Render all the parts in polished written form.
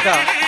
बेटा।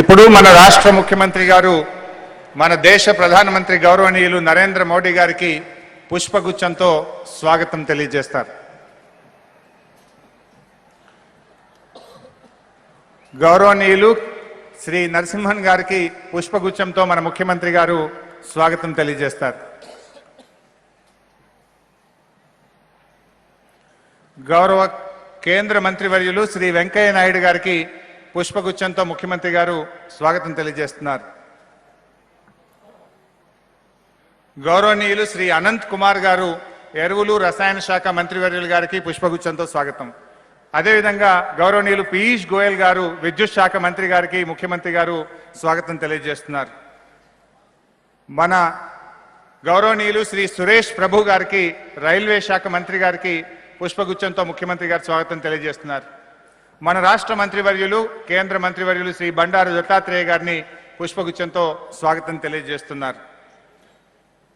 ఇప్పుడు మన రాష్ట్ర ముఖ్యమంత్రి గారు మన దేశ ప్రధానమంత్రి గౌరవనీయులు నరేంద్ర మోడీ గారికి పుష్పగుచ్చంతో స్వాగతం తెలియజేస్తారు. గౌరవనీయులు శ్రీ నరసింహన్ గారికి పుష్పగుచ్చంతో మన ముఖ్యమంత్రి గారు స్వాగతం తెలియజేస్తారు. గౌరవ కేంద్ర మంత్రివర్యులు శ్రీ వెంకయ్య నాయుడు గారికి పుష్పగుచ్చంతో ముఖ్యమంత్రి గారు స్వాగతం తెలియజేస్తున్నారు. గౌరవనీయులు శ్రీ అనంత్ కుమార్ గారు ఎరువులు రసాయన శాఖ మంత్రివర్యులు గారికి పుష్పగుచ్చంతో స్వాగతం. అదేవిధంగా గౌరవనీయులు పీయూష్ గోయల్ గారు విద్యుత్ శాఖ మంత్రి గారికి ముఖ్యమంత్రి గారు స్వాగతం తెలియజేస్తున్నారు. మన గౌరవనీయులు శ్రీ సురేష్ ప్రభు గారికి రైల్వే శాఖ మంత్రి గారికి పుష్పగుచ్చంతో ముఖ్యమంత్రి గారు స్వాగతం తెలియజేస్తున్నారు. మన రాష్ట్ర మంత్రివర్యులు కేంద్ర మంత్రివర్యులు శ్రీ బండారు దత్తాత్రేయ గారిని పుష్పగుచ్చంతో స్వాగతం తెలియజేస్తున్నారు.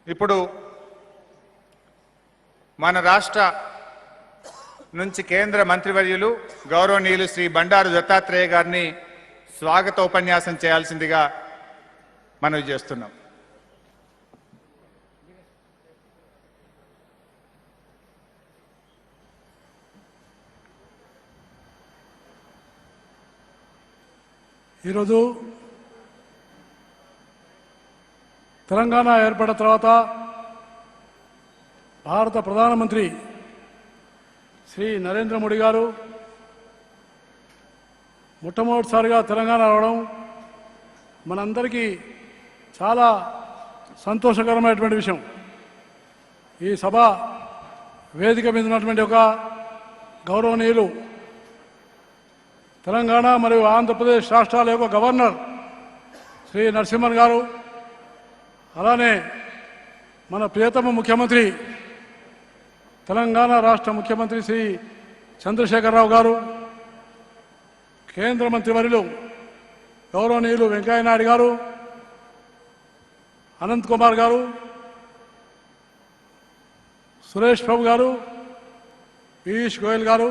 ఇప్పుడు మన రాష్ట్ర నుంచి కేంద్ర మంత్రివర్యులు గౌరవనీయులు శ్రీ బండారు దత్తాత్రేయ గారిని స్వాగత ఉపన్యాసం చేయాల్సిందిగా మనవి చేస్తున్నాం. ఈరోజు తెలంగాణ ఏర్పడిన తర్వాత భారత ప్రధానమంత్రి శ్రీ నరేంద్ర మోడీ గారు మొట్టమొదటిసారిగా తెలంగాణ రావడం మనందరికీ చాలా సంతోషకరమైనటువంటి విషయం. ఈ సభ వేదిక మీద ఉన్నటువంటి ఒక గౌరవనీయులు తెలంగాణ మరియు ఆంధ్రప్రదేశ్ రాష్ట్రాల యొక్క గవర్నర్ శ్రీ నరసింహన్ గారు, అలానే మన ప్రియతమ ముఖ్యమంత్రి తెలంగాణ రాష్ట్ర ముఖ్యమంత్రి శ్రీ చంద్రశేఖరరావు గారు, కేంద్ర మంత్రివర్యులు గౌరవనీయులు వెంకయ్య నాయుడు గారు, అనంత్ కుమార్ గారు, సురేష్ ప్రభు గారు, పీయూష్ గోయల్ గారు,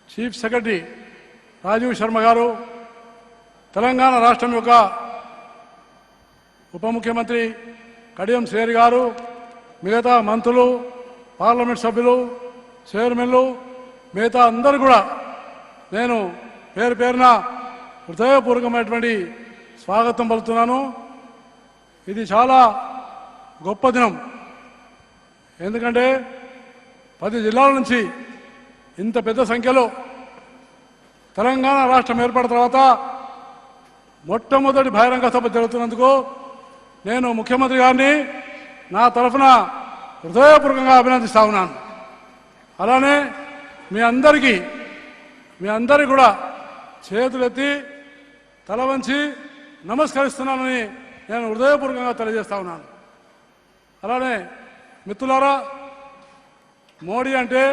చీఫ్ సెక్రటరీ రాజీవ్ శర్మ గారు, తెలంగాణ రాష్ట్రం యొక్క ఉప ముఖ్యమంత్రి కడియం శ్రీహరి గారు, మిగతా మంత్రులు, పార్లమెంట్ సభ్యులు, చైర్మన్లు, మిగతా అందరూ కూడా నేను పేరు పేరున హృదయపూర్వకమైనటువంటి స్వాగతం పలుకుతున్నాను. ఇది చాలా గొప్ప దినం. ఎందుకంటే 10 జిల్లాల నుంచి ఇంత పెద్ద సంఖ్యలో తెలంగాణ రాష్ట్రం ఏర్పడిన తర్వాత మొట్టమొదటి బహిరంగ సభ జరుగుతున్నందుకు నేను ముఖ్యమంత్రి గారిని నా తరఫున హృదయపూర్వకంగా అభినందిస్తా ఉన్నాను. అలానే మీ అందరికీ కూడా చేతులెత్తి తల వంచి నమస్కరిస్తున్నానని నేను హృదయపూర్వకంగా తెలియజేస్తా ఉన్నాను. అలానే మిత్రులారా, మోడీ అంటే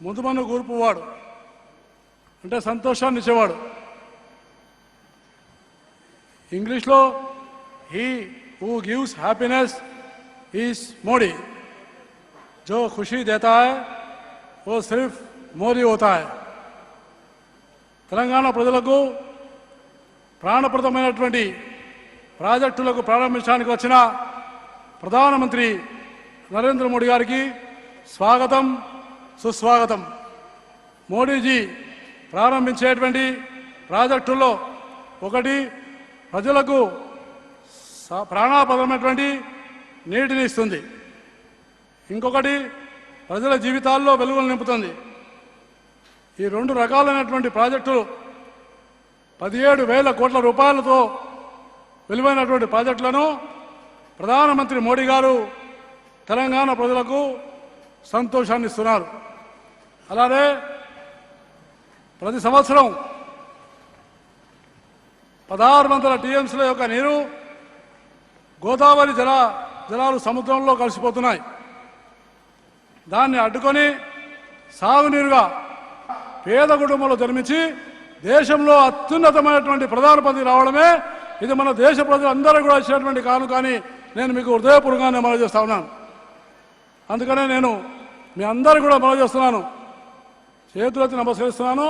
ముందుమన్ను కూర్పువాడు, అంటే సంతోషాన్ని ఇచ్చేవాడు. ఇంగ్లీష్లో he who gives happiness is Modi, జో ఖుషీ దేతా హై वो सिर्फ మోదీ होता है. తెలంగాణ ప్రజలకు ప్రాణప్రదమైనటువంటి ప్రాజెక్టులకు ప్రారంభించడానికి వచ్చిన ప్రధానమంత్రి నరేంద్ర మోడీ గారికి స్వాగతం, సుస్వాగతం. మోడీజీ ప్రారంభించేటువంటి ప్రాజెక్టుల్లో ఒకటి ప్రజలకు ప్రాణాపదమైనటువంటి నీటిని ఇస్తుంది, ఇంకొకటి ప్రజల జీవితాల్లో వెలుగులు నింపుతుంది. ఈ 2 రకాలైనటువంటి ప్రాజెక్టులు 17,000 కోట్ల రూపాయలతో విలువైనటువంటి ప్రాజెక్టులను ప్రధానమంత్రి మోడీ గారు తెలంగాణ ప్రజలకు సంతోషాన్ని ఇస్తున్నారు. అలానే ప్రతి సంవత్సరం 1600 టీఎంసీల యొక్క నీరు గోదావరి జలాలు సముద్రంలో కలిసిపోతున్నాయి. దాన్ని అడ్డుకొని సాగునీరుగా పేద కుటుంబంలో జన్మించి దేశంలో అత్యున్నతమైనటువంటి ప్రధానమంత్రి రావడమే ఇది మన దేశ ప్రజలందరూ కూడా ఇచ్చినటువంటి కాను. కానీ నేను మీకు హృదయపూర్వకంగా మనవి చేస్తా ఉన్నాను. అందుకనే నేను మీ అందరూ కూడా మనవి చేస్తున్నాను, చేతులెత్తి నమస్కరిస్తున్నాను.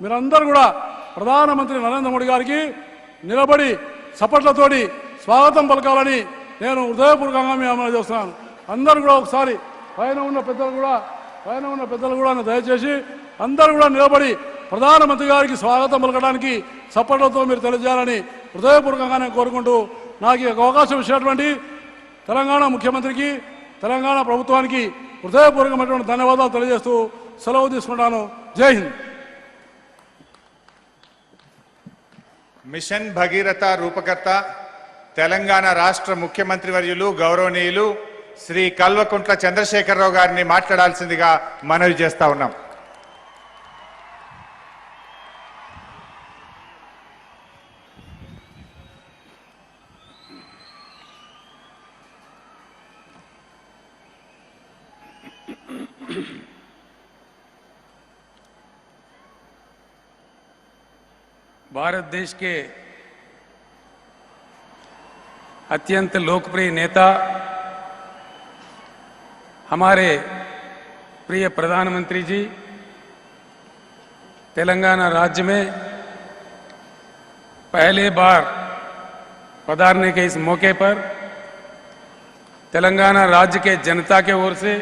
మీరందరూ కూడా ప్రధానమంత్రి నరేంద్ర మోడీ గారికి నిలబడి చప్పట్లతోటి స్వాగతం పలకాలని నేను హృదయపూర్వకంగా మీ అమలు చేస్తున్నాను. అందరూ కూడా ఒకసారి పైన ఉన్న పెద్దలు కూడా దయచేసి అందరూ కూడా నిలబడి ప్రధానమంత్రి గారికి స్వాగతం పలకడానికి చప్పట్లతో మీరు తెలియజేయాలని హృదయపూర్వకంగా నేను కోరుకుంటూ నాకు ఈ అవకాశం ఇచ్చినటువంటి తెలంగాణ ముఖ్యమంత్రికి తెలంగాణ ప్రభుత్వానికి హృదయపూర్వకమైనటువంటి ధన్యవాదాలు తెలియజేస్తూ సెలవు తీసుకుంటాను. జై హింద్. మిషన్ భగీరథ రూపకర్త తెలంగాణ రాష్ట్ర ముఖ్యమంత్రి వర్యులు గౌరవనీయులు శ్రీ కల్వకుంట్ల చంద్రశేఖరరావు గారిని మాట్లాడాల్సిందిగా మనవి చేస్తా ఉన్నాం. भारत देश के अत्यंत लोकप्रिय नेता हमारे प्रिय प्रधानमंत्री जी तेलंगाना राज्य में पहले बार पधारने के इस मौके पर तेलंगाना राज्य के जनता के ओर से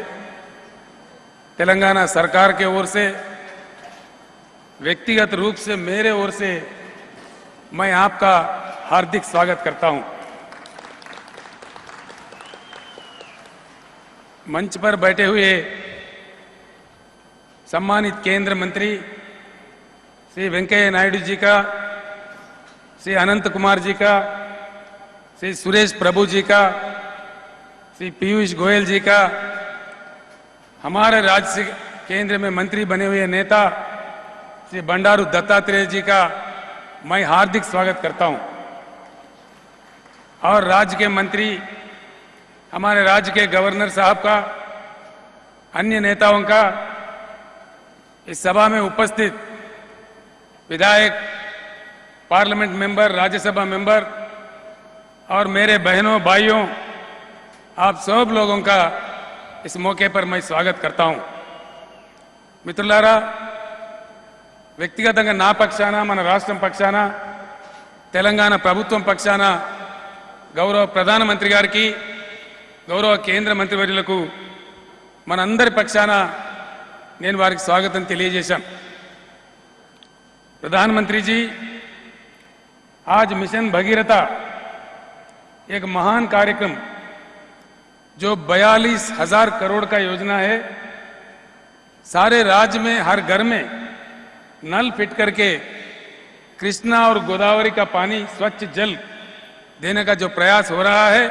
तेलंगाना सरकार के ओर से व्यक्तिगत रूप से मेरे ओर से मैं आपका हार्दिक स्वागत करता हूं। मंच पर बैठे हुए सम्मानित केंद्र मंत्री श्री वेंकैया नायडू जी का, श्री अनंत कुमार जी का, श्री सुरेश प्रभु जी का, श्री पीयूष गोयल जी का, हमारे राज्य केंद्र में मंत्री बने हुए नेता श्री बंडारू दत्तात्रेय जी का मैं हार्दिक स्वागत करता हूं और राज्य के मंत्री हमारे राज्य के गवर्नर साहब का, अन्य नेताओं का, इस सभा में उपस्थित विधायक, पार्लियामेंट मेंबर, राज्यसभा मेंबर और मेरे बहनों भाइयों, आप सब लोगों का इस मौके पर मैं स्वागत करता हूं. మిత్రులారా, వ్యక్తిగతంగా నా పక్షాన, మన రాష్ట్రం పక్షాన, తెలంగాణ ప్రభుత్వం పక్షాన గౌరవ ప్రధానమంత్రి గారికి, గౌరవ కేంద్ర మంత్రివర్యులకు మనందరి పక్షాన నేను వారికి స్వాగతం తెలియజేశాం. प्रधानमंत्री जी, आज मिशन भगीरथ एक महान कार्यक्रम जो 42,000 करोड़ का योजना है, सारे राज्य में हर घर में नल फिट करके कृष्णा और गोदावरी का पानी, स्वच्छ जल देने का जो प्रयास हो रहा है,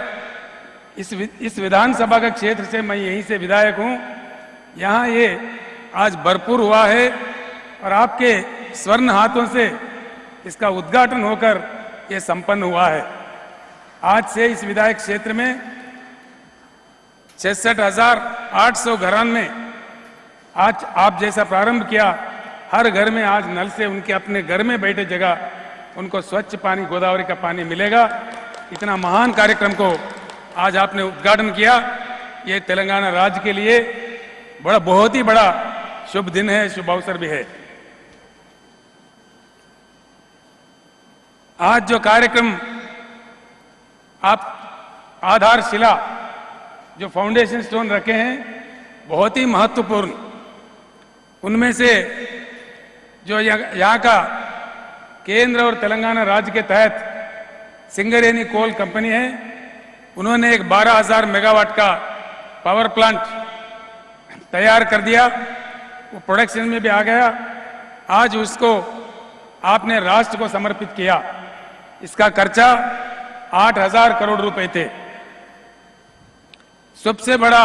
इस विधानसभा का क्षेत्र से मैं यहीं से विधायक हूं, यहां ये आज भरपूर हुआ है और आपके स्वर्ण हाथों से इसका उद्घाटन होकर ये संपन्न हुआ है. आज से इस विधायक क्षेत्र में 66,800 घरान में आज आप जैसा प्रारंभ किया, हर घर में आज नल से उनके अपने घर में बैठे जगह उनको स्वच्छ पानी, गोदावरी का पानी मिलेगा. इतना महान कार्यक्रम को आज आपने उद्घाटन किया. ये तेलंगाना राज्य के लिए बहुत ही बड़ा शुभ दिन है, शुभ अवसर भी है. आज जो कार्यक्रम आप आधारशिला, जो फाउंडेशन स्टोन रखे हैं, बहुत ही महत्वपूर्ण. उनमें से जो यहाँ का केंद्र और तेलंगाना राज्य के तहत सिंगरेनी कोल कंपनी है, उन्होंने एक 12,000 मेगावाट का पावर प्लांट तैयार कर दिया. वो प्रोडक्शन में भी आ गया. आज उसको आपने राष्ट्र को समर्पित किया. इसका खर्चा 8,000 करोड़ रुपए थे. सबसे बड़ा,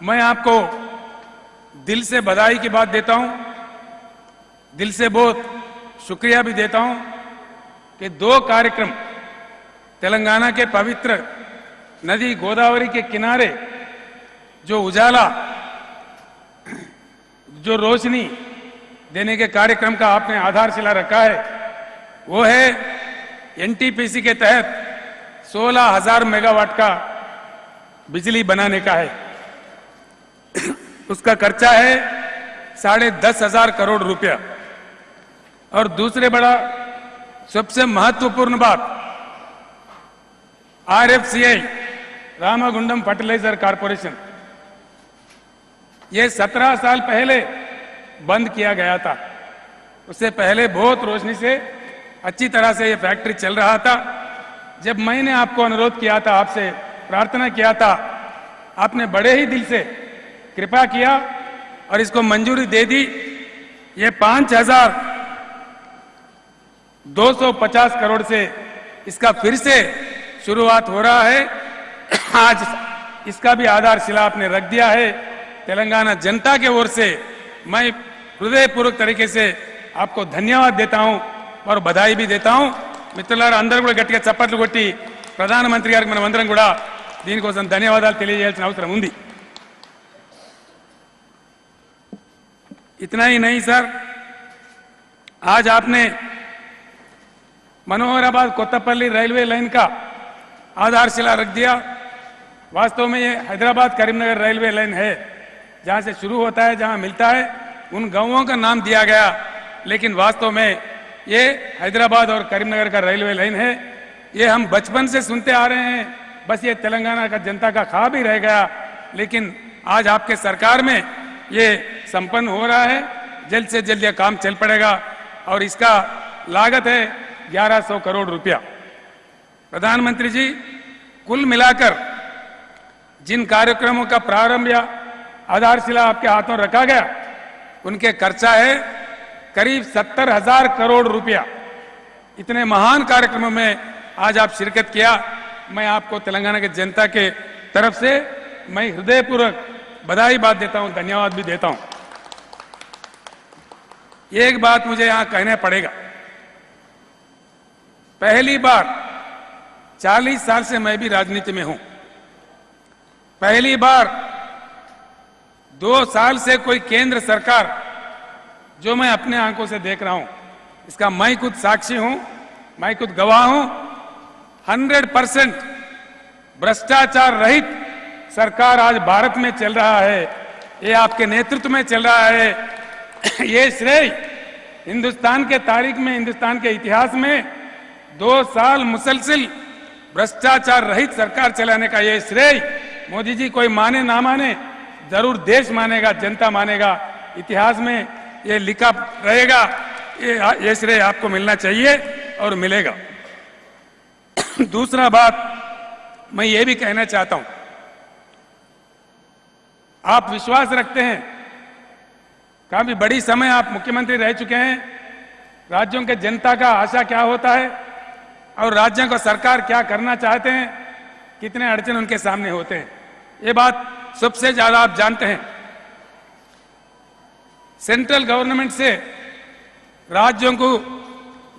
मैं आपको दिल से बधाई की बात देता हूं, दिल से बहुत शुक्रिया भी देता हूं कि 2 कार्यक्रम तेलंगाना के पवित्र नदी गोदावरी के किनारे जो उजाला, जो रोशनी देने के कार्यक्रम का आपने आधारशिला रखा है, वो है एनटीपीसी के तहत 16,000 मेगावाट का बिजली बनाने का है. उसका खर्चा है 10,500 करोड़ रुपया. और दूसरे बड़ा सबसे महत्वपूर्ण बात, RFCI रामागुंडम फर्टिलाइजर कॉरपोरेशन, ये 17 साल पहले बंद किया गया था। उससे पहले बहुत रोशनी से अच्छी तरह से ये फैक्ट्री चल रहा था। जब मैंने आपको अनुरोध किया था, आपसे प्रार्थना किया था, आपने बड़े ही दिल से कृपा किया और इसको मंजूरी दे दी। ये 5,250 करोड़ से इसका फिर से शुरुआत हो रहा है। आज इसका भी आधारशिला आपने रख दिया है। तेलंगाना जनता के ओर से मैं हृदयपूर्वक तरीके से आपको धन्यवाद देता हूं और बधाई भी देता हूं। మిత్రులారా, అందరూ కూడా గట్టిగా చప్పట్లు కొట్టి ప్రధానమంత్రి గారికి మనమందరం కూడా దీనికోసం ధన్యవాదాలు తెలియజేయాల్సిన అవసరం ఉంది। इतना ही नहीं सर, आज आपने मनोहराबाद कोत्तापल्ली रेलवे लाइन का आधारशिला रख दिया। वास्तव में ये हैदराबाद करीमनगर रेलवे लाइन है, जहां से शुरू होता है, जहां मिलता है, उन गांवों का नाम दिया गया, लेकिन वास्तव में ये हैदराबाद और करीमनगर का रेलवे लाइन है। ये हम बचपन से सुनते आ रहे हैं, बस ये तेलंगाना का जनता का ख्वाब ही रह गया, लेकिन आज आपके सरकार में ये संपन्न हो रहा है। जल्द से जल्द ये काम चल पड़ेगा और इसका लागत है 1100 करोड़ रुपया। प्रधानमंत्री जी, कुल मिलाकर जिन कार्यक्रमों का प्रारंभ या आधारशिला आपके हाथों रखा गया, उनके खर्चा है करीब 70,000 करोड़ रुपया। इतने महान कार्यक्रमों में आज आप शिरकत किया, मैं आपको तेलंगाना के जनता के तरफ से मैं हृदयपूर्वक बधाई बात देता हूं, धन्यवाद भी देता हूं। एक बात मुझे यहां कहना पड़ेगा, पहली बार 40 साल से मैं भी राजनीति में हूं, पहली बार 2 साल से कोई केंद्र सरकार जो मैं अपने आंखों से देख रहा हूं, इसका मैं खुद साक्षी हूं, मैं खुद गवाह हूं। 100% भ्रष्टाचार रहित सरकार आज भारत में चल रहा है। ये आपके नेतृत्व में चल रहा है। ये श्रेय हिंदुस्तान के तारीख में, हिंदुस्तान के इतिहास में 2 साल मुसलसिल भ्रष्टाचार रहित सरकार चलाने का ये श्रेय, मोदी जी कोई माने ना माने, जरूर देश मानेगा, जनता मानेगा, इतिहास में ये लिखा रहेगा। ये श्रेय आपको मिलना चाहिए और मिलेगा। दूसरा बात मैं ये भी कहना चाहता हूं, आप विश्वास रखते हैं, काफी बड़ी समय आप मुख्यमंत्री रह चुके हैं, राज्यों के जनता का आशा क्या होता है और राज्यों को सरकार क्या करना चाहते हैं, कितने अड़चन उनके सामने होते हैं, ये बात सबसे ज्यादा आप जानते हैं। सेंट्रल गवर्नमेंट से राज्यों को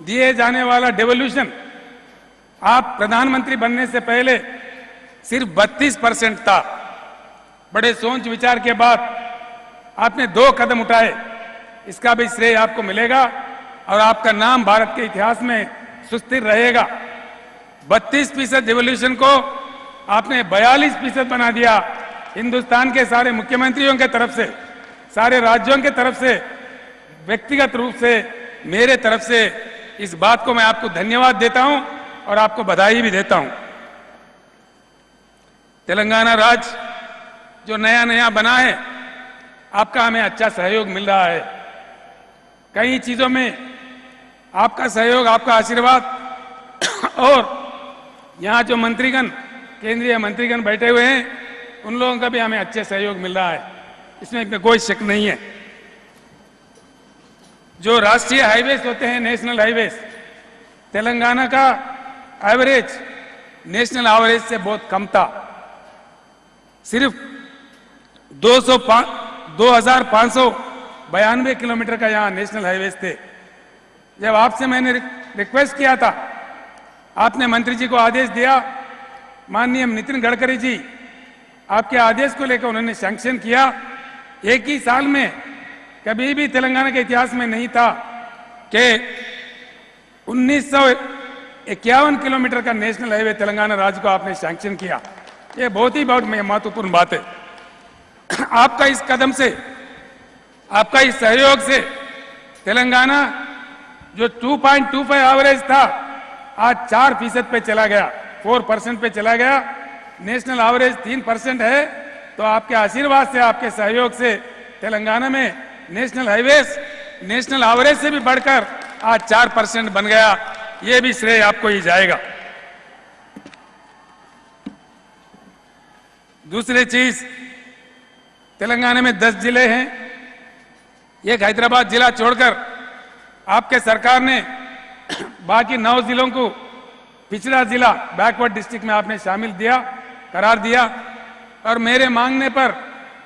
दिए जाने वाला डेवोल्यूशन आप प्रधानमंत्री बनने से पहले सिर्फ 32% था। बड़े सोच विचार के बाद आपने 2 कदम उठाए, इसका भी श्रेय आपको मिलेगा और आपका नाम भारत के इतिहास में सुस्थिर रहेगा। 32% डेवोल्यूशन को आपने 42% बना दिया। हिंदुस्तान के सारे मुख्यमंत्रियों के तरफ से, सारे राज्यों के तरफ से, व्यक्तिगत रूप से, मेरे तरफ से इस बात को मैं आपको धन्यवाद देता हूं और आपको बधाई भी देता हूं। तेलंगाना राज्य जो नया नया बना है, आपका हमें अच्छा सहयोग मिल रहा है। कई चीजों में आपका सहयोग, आपका आशीर्वाद और यहां जो मंत्रीगण, केंद्रीय मंत्रीगण बैठे हुए हैं, उन लोगों का भी हमें अच्छे सहयोग मिल रहा है, इसमें कोई शक नहीं है। जो राष्ट्रीय हाईवेज होते हैं, नेशनल हाईवेज, तेलंगाना का एवरेज नेशनल एवरेज से बहुत कम था। सिर्फ 2,592 किलोमीटर का यहां नेशनल हाईवेज थे। जब आपसे मैंने रिक्वेस्ट किया था, आपने मंत्री जी को आदेश दिया, माननीय नितिन गडकरी जी आपके आदेश को लेकर उन्होंने सैंक्शन किया। एक ही साल में कभी भी तेलंगाना के इतिहास में नहीं था कि 1951 किलोमीटर का नेशनल हाईवे तेलंगाना राज्य को आपने सैंक्शन किया। ये बहुत महत्वपूर्ण बात है। आपका इस कदम से, आपका इस सहयोग से तेलंगाना जो 2.25 एवरेज था आज 4% पे चला गया, 4% पे चला गया। नेशनल एवरेज 3% है। तो आपके आशीर्वाद से, आपके सहयोग से तेलंगाना में नेशनल हाईवेज नेशनल एवरेज से भी बढ़कर आज 4% बन गया। ये भी श्रेय आपको ही जाएगा। दूसरी चीज, तेलंगाना में 10 जिले हैं। एक हैदराबाद जिला छोड़कर आपके सरकार ने बाकी 9 जिलों को पिछड़ा जिला, बैकवर्ड डिस्ट्रिक्ट में आपने शामिल दिया, करार दिया। और मेरे मांगने पर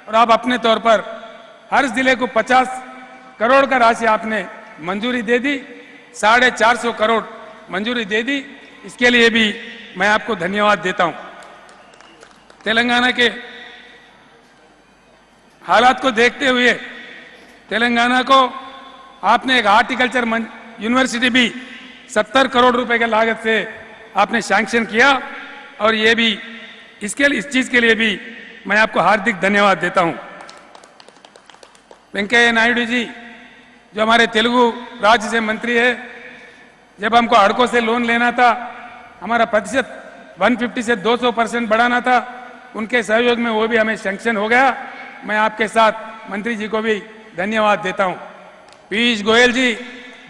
और आप अपने तौर पर हर जिले को 50 करोड़ का राशि आपने मंजूरी दे दी, 450 करोड़ मंजूरी दे दी। इसके लिए भी मैं आपको धन्यवाद देता हूं। तेलंगाना के हालात को देखते हुए तेलंगाना को आपने एक हार्टिकल्चर यूनिवर्सिटी भी 70 करोड़ रुपए के लागत से आपने सैंक्शन किया। और ये भी इस चीज के लिए भी मैं आपको हार्दिक धन्यवाद देता हूं। वेंकैया नायडू जी जो हमारे तेलुगु राज्य से मंत्री है, जब हमको हड़कों से लोन लेना था, हमारा प्रतिशत 150 से 200% बढ़ाना था, उनके सहयोग में वो भी हमें सैंक्शन हो गया। मैं आपके साथ मंत्री जी को भी धन्यवाद देता हूं। पीयूष गोयल जी,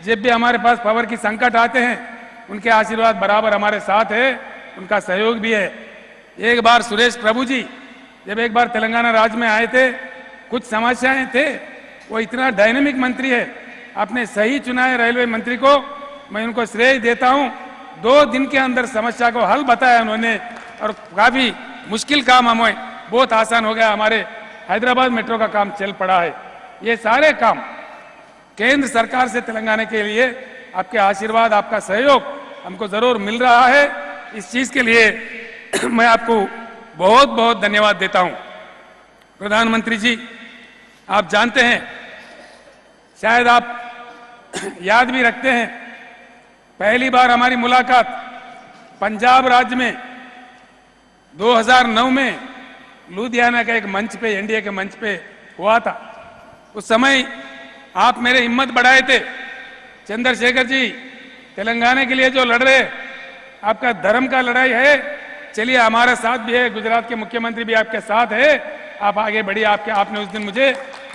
जब भी हमारे पास पावर की संकट आते हैं, उनके आशीर्वाद बराबर हमारे साथ है, उनका सहयोग भी है। एक बार सुरेश प्रभु जी जब एक बार तेलंगाना राज्य में आए थे, कुछ समस्याएं थे, वो इतना डायनेमिक मंत्री है, आपने सही चुना है रेलवे मंत्री को, मैं उनको श्रेय देता हूं। 2 दिन के अंदर समस्या को हल बताया उन्होंने और काफी मुश्किल काम हमें बहुत आसान हो गया। हमारे हैदराबाद मेट्रो का काम चल पड़ा है। ये सारे काम केंद्र सरकार से तेलंगाना के लिए आपके आशीर्वाद, आपका सहयोग हमको जरूर मिल रहा है। इस चीज के लिए मैं आपको बहुत बहुत धन्यवाद देता हूं। प्रधानमंत्री जी, आप जानते हैं, शायद आप याद भी रखते हैं, पहली बार हमारी मुलाकात पंजाब राज्य में 2009 में लुधियाना के एक मंच पे, एनडीए के मंच पे हुआ था। उस समय आप मेरे हिम्मत बढ़ाए थे, चंद्रशेखर जी तेलंगाना के लिए जो लड़ रहे, आपका धर्म का लड़ाई है, चलिए हमारा साथ भी है, गुजरात के मुख्यमंत्री भी आपके साथ है, आप आगे बढ़िए। आपने उस दिन मुझे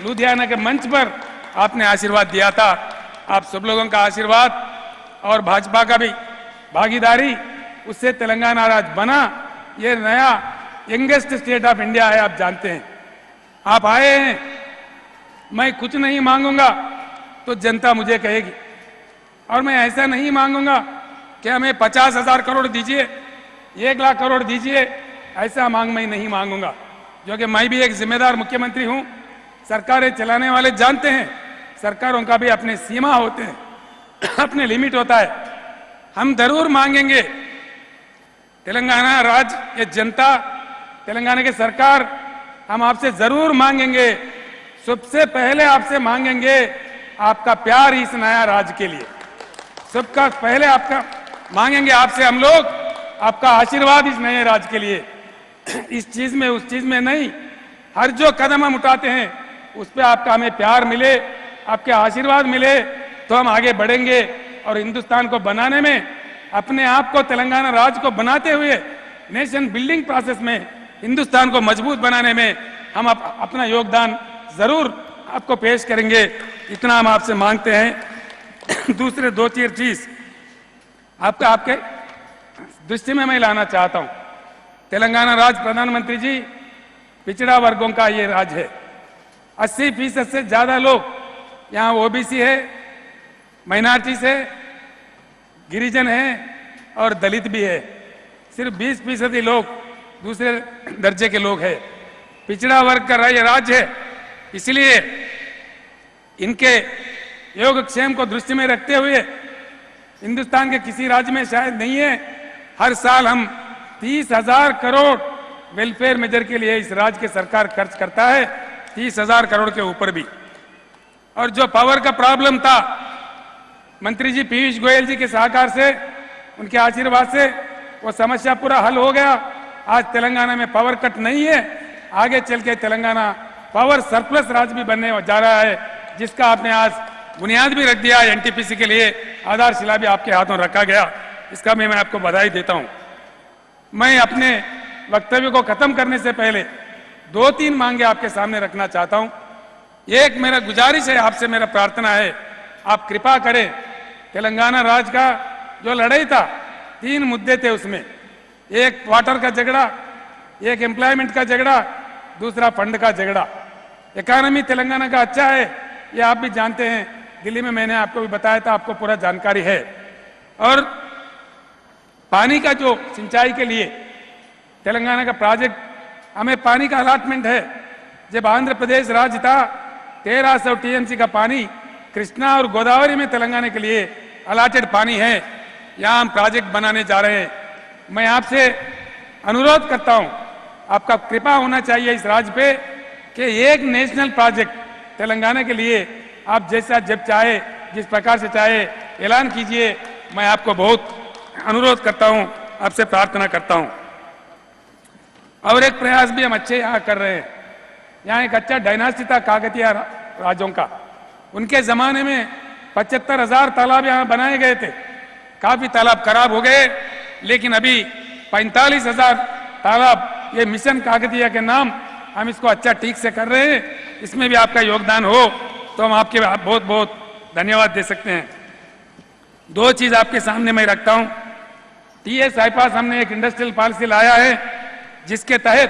लुधियाना के मंच पर आपने आशीर्वाद दिया था। आप सब लोगों का आशीर्वाद और भाजपा का भी भागीदारी, उससे तेलंगाना राज्य बना। ये नया यंगेस्ट स्टेट ऑफ इंडिया है, आप जानते हैं। आप आए हैं, मैं कुछ नहीं मांगूंगा तो जनता मुझे कहेगी, और मैं ऐसा नहीं मांगूंगा कि हमें 50,000 करोड़ दीजिए, 1 लाख करोड़ दीजिए, ऐसा मांग मैं नहीं मांगूंगा। जो कि मैं भी एक जिम्मेदार मुख्यमंत्री हूं। सरकारें चलाने वाले जानते हैं, सरकारों का भी अपने सीमा होते हैं, अपने लिमिट होता है। हम जरूर मांगेंगे, तेलंगाना राज्य के जनता, तेलंगाना की सरकार, हम आपसे जरूर मांगेंगे। सबसे पहले आपसे मांगेंगे आपका प्यार इस नया राज्य के लिए। सबका पहले आपका मांगेंगे आपसे हम लोग, आपका आशीर्वाद इस नए राज्य के लिए। इस चीज में उस चीज में नहीं, हर जो कदम हम उठाते हैं उस पर आपका हमें प्यार मिले, आपके आशीर्वाद मिले, तो हम आगे बढ़ेंगे। और हिंदुस्तान को बनाने में, अपने आप को, तेलंगाना राज्य को बनाते हुए नेशन बिल्डिंग प्रोसेस में, हिंदुस्तान को मजबूत बनाने में हम अपना योगदान जरूर आपको पेश करेंगे। इतना हम आपसे मांगते हैं। दूसरे 2-4 चीज आपके दृष्टि में मैं लाना चाहता हूं। तेलंगाना राज्य, प्रधानमंत्री जी, पिछड़ा वर्गों का ये राज्य है। 80% से ज्यादा लोग यहाँ ओबीसी है, माइनॉरिटीज है, गिरिजन है और दलित भी है। सिर्फ 20% ही लोग दूसरे दर्जे के लोग हैं। पिछड़ा वर्ग का ये राज्य है, इसलिए इनके योगक्षेम को दृष्टि में रखते हुए हिंदुस्तान के किसी राज्य में शायद नहीं है, हर साल हम 30,000 करोड़ वेलफेयर मेजर के लिए इस राज्य की सरकार खर्च करता है, 30,000 करोड़ के ऊपर भी। और जो पावर का प्रॉब्लम था, मंत्री जी पीयूष गोयल जी के सहकार से, उनके आशीर्वाद से वो समस्या पूरा हल हो गया। आज तेलंगाना में पावर कट नहीं है। आगे चल के तेलंगाना पावर सरप्लस राज्य भी बनने जा रहा है, जिसका आपने आज बुनियाद भी रख दिया। एनटीपीसी के लिए आधारशिला भी आपके हाथों रखा गया, इसका मैं आपको बधाई देता हूं। मैं अपने वक्तव्य को खत्म करने से पहले 2-3 मांगे आपके सामने रखना चाहता हूं। एक मेरा गुजारिश है आपसे, मेरा प्रार्थना है, आप कृपा करें, तेलंगाना राज्य का जो लड़ाई था 3 मुद्दे थे उसमें, एक वाटर का झगड़ा, एक एम्प्लॉयमेंट का झगड़ा, दूसरा फंड का झगड़ा। इकोनॉमी तेलंगाना का अच्छा है, ये आप भी जानते हैं, दिल्ली में मैंने आपको भी बताया था, आपको पूरा जानकारी है। और पानी का जो सिंचाई के लिए तेलंगाना का प्रोजेक्ट, हमें पानी का अलॉटमेंट है। जब आंध्र प्रदेश राज्य था 1300 टीएमसी का पानी कृष्णा और गोदावरी में तेलंगाना के लिए अलॉटेड पानी है। यहां हम प्रोजेक्ट बनाने जा रहे हैं। मैं आपसे अनुरोध करता हूं, आपका कृपा होना चाहिए इस राज्य पे कि एक नेशनल प्रोजेक्ट तेलंगाना के लिए आप जैसा जब चाहे, जिस प्रकार से चाहे ऐलान कीजिए। मैं आपको बहुत अनुरोध करता हूं, आपसे प्रार्थना करता हूं। और एक प्रयास भी हम अच्छे यहाँ कर रहे हैं। यहाँ एक अच्छा डायनास्टी था काकतीय राजों का, उनके जमाने में 75,000 तालाब यहाँ बनाए गए थे। काफी तालाब खराब हो गए, लेकिन अभी 45,000 तालाब, ये मिशन काकतीय के नाम, हम इसको अच्छा ठीक से कर रहे हैं। इसमें भी आपका योगदान हो तो हम आपके बहुत बहुत धन्यवाद दे सकते हैं। 2 चीज आपके सामने मैं रखता हूं। टीएस आईपास हमने एक इंडस्ट्रियल पॉलिसी लाया है, जिसके तहत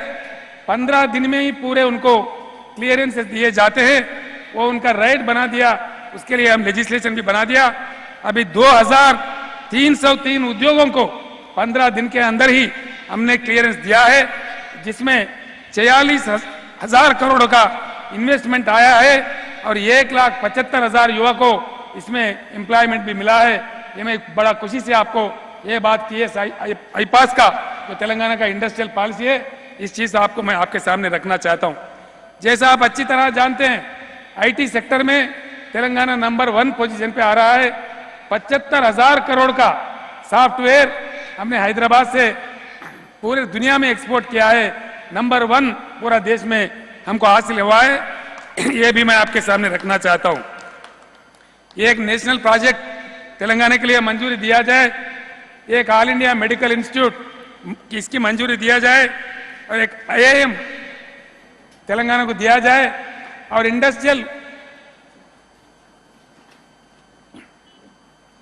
15 दिन में ही पूरे उनको क्लियरेंस दिए जाते हैं। वो उनका राइट बना दिया, उसके लिए हम लेजिस्लेशन भी बना दिया। अभी 2303 उद्योगों को 15 दिन के अंदर ही हमने क्लियरेंस दिया है, जिसमें 46,000 करोड़ का इन्वेस्टमेंट आया है और 1,75,000 युवा को इसमें एम्प्लॉयमेंट भी मिला है। ये मैं बड़ा खुशी से आपको ये बात की है। आईपास का जो तेलंगाना का इंडस्ट्रियल पॉलिसी है, इस चीज आपको मैं आपके सामने रखना चाहता हूं। जैसा आप अच्छी तरह जानते हैं, आईटी सेक्टर में तेलंगाना नंबर 1 पोजीशन पे आ रहा है। 75,000 करोड़ का सॉफ्टवेयर हमने हैदराबाद से पूरे दुनिया में एक्सपोर्ट किया है। नंबर 1 पूरा देश में हमको हासिल हुआ है। ये भी मैं आपके सामने रखना चाहता हूं। एक नेशनल प्रोजेक्ट तेलंगाना के लिए मंजूरी दिया जाए, एक ऑल इंडिया मेडिकल इंस्टीट्यूट इसकी मंजूरी दिया जाए, और एक आईआईएम तेलंगाना को दिया जाए, और इंडस्ट्रियल